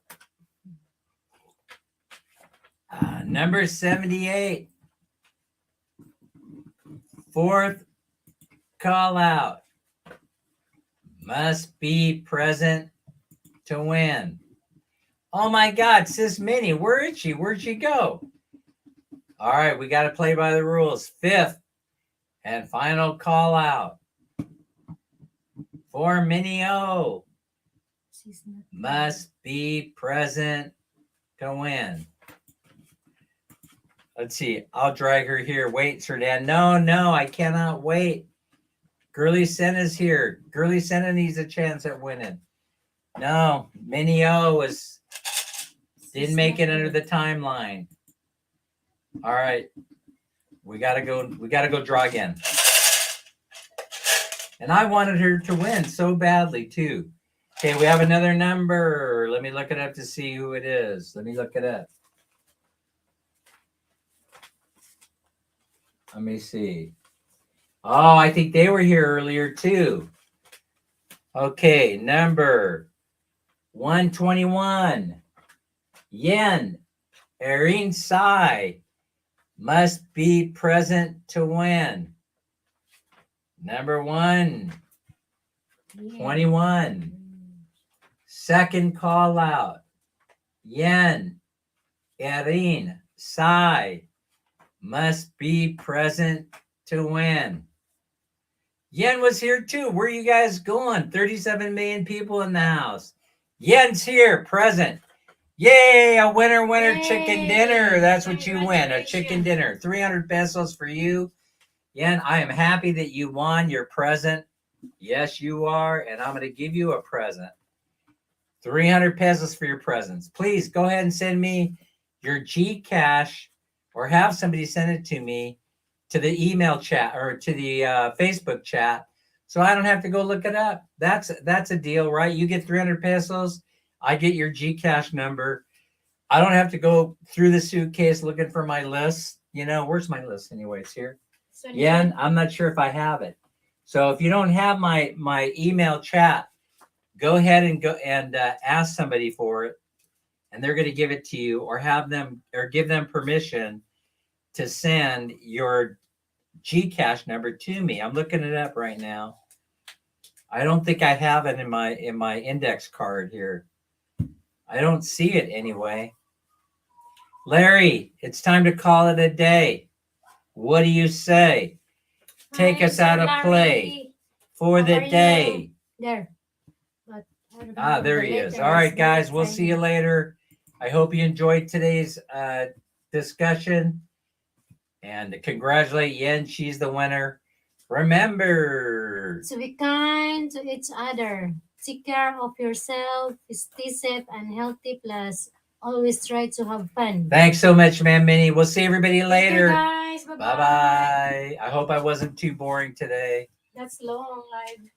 Number 78. Fourth call out. Must be present to win. Oh my God, Sis Minnie, where is she? Where'd she go? All right, we got to play by the rules. Fifth and final call out for Minnie O. Must be present to win. Let's see. I'll drag her here. Wait, Sir Dan. No, I cannot wait. Girly Senna's here. Girly Senna needs a chance at winning. No, Minnie O didn't make it under the timeline. All right. We gotta go draw again. And I wanted her to win so badly too. Okay, we have another number. Let me look it up to see who it is. Let me look it up. Let me see. Oh, I think they were here earlier too. Okay, number 121. Yen Erin Sai must be present to win. Number 121. Second call out. Yen Erin Sai must be present to win. Yen was here too. Where are you guys going? 37 million people in the house. Yen's here, present. Yay, a winner chicken dinner. That's what you win, a chicken dinner. 300 pesos for you. Yen, I am happy that you won. You're present. Yes, you are. And I'm going to give you a present. 300 pesos for your presents. Please go ahead and send me your GCash or have somebody send it to me to the email chat or to the Facebook chat so I don't have to go look it up. That's a deal, right? You get 300 pesos. I get your GCash number. I don't have to go through the suitcase looking for my list. You know, where's my list anyway? It's here. Yen, I'm not sure if I have it. So if you don't have my email chat, go ahead and ask somebody for it, and they're going to give it to you, or have them or give them permission to send your GCash number to me. I'm looking it up right now. I don't think I have it in my index card here. I don't see it anyway. Larry, it's time to call it a day. What do you say? Take us out of play for the day. There. There he is. All right, guys, we'll see you later. I hope you enjoyed today's discussion. And congratulate Yen. She's the winner. Remember to be kind to each other. Take care of yourself. Stay safe and healthy. Plus, always try to have fun. Thanks so much, man, Minnie. We'll see everybody later. Thank you, guys. Bye-bye. Bye-bye. I hope I wasn't too boring today. That's long live.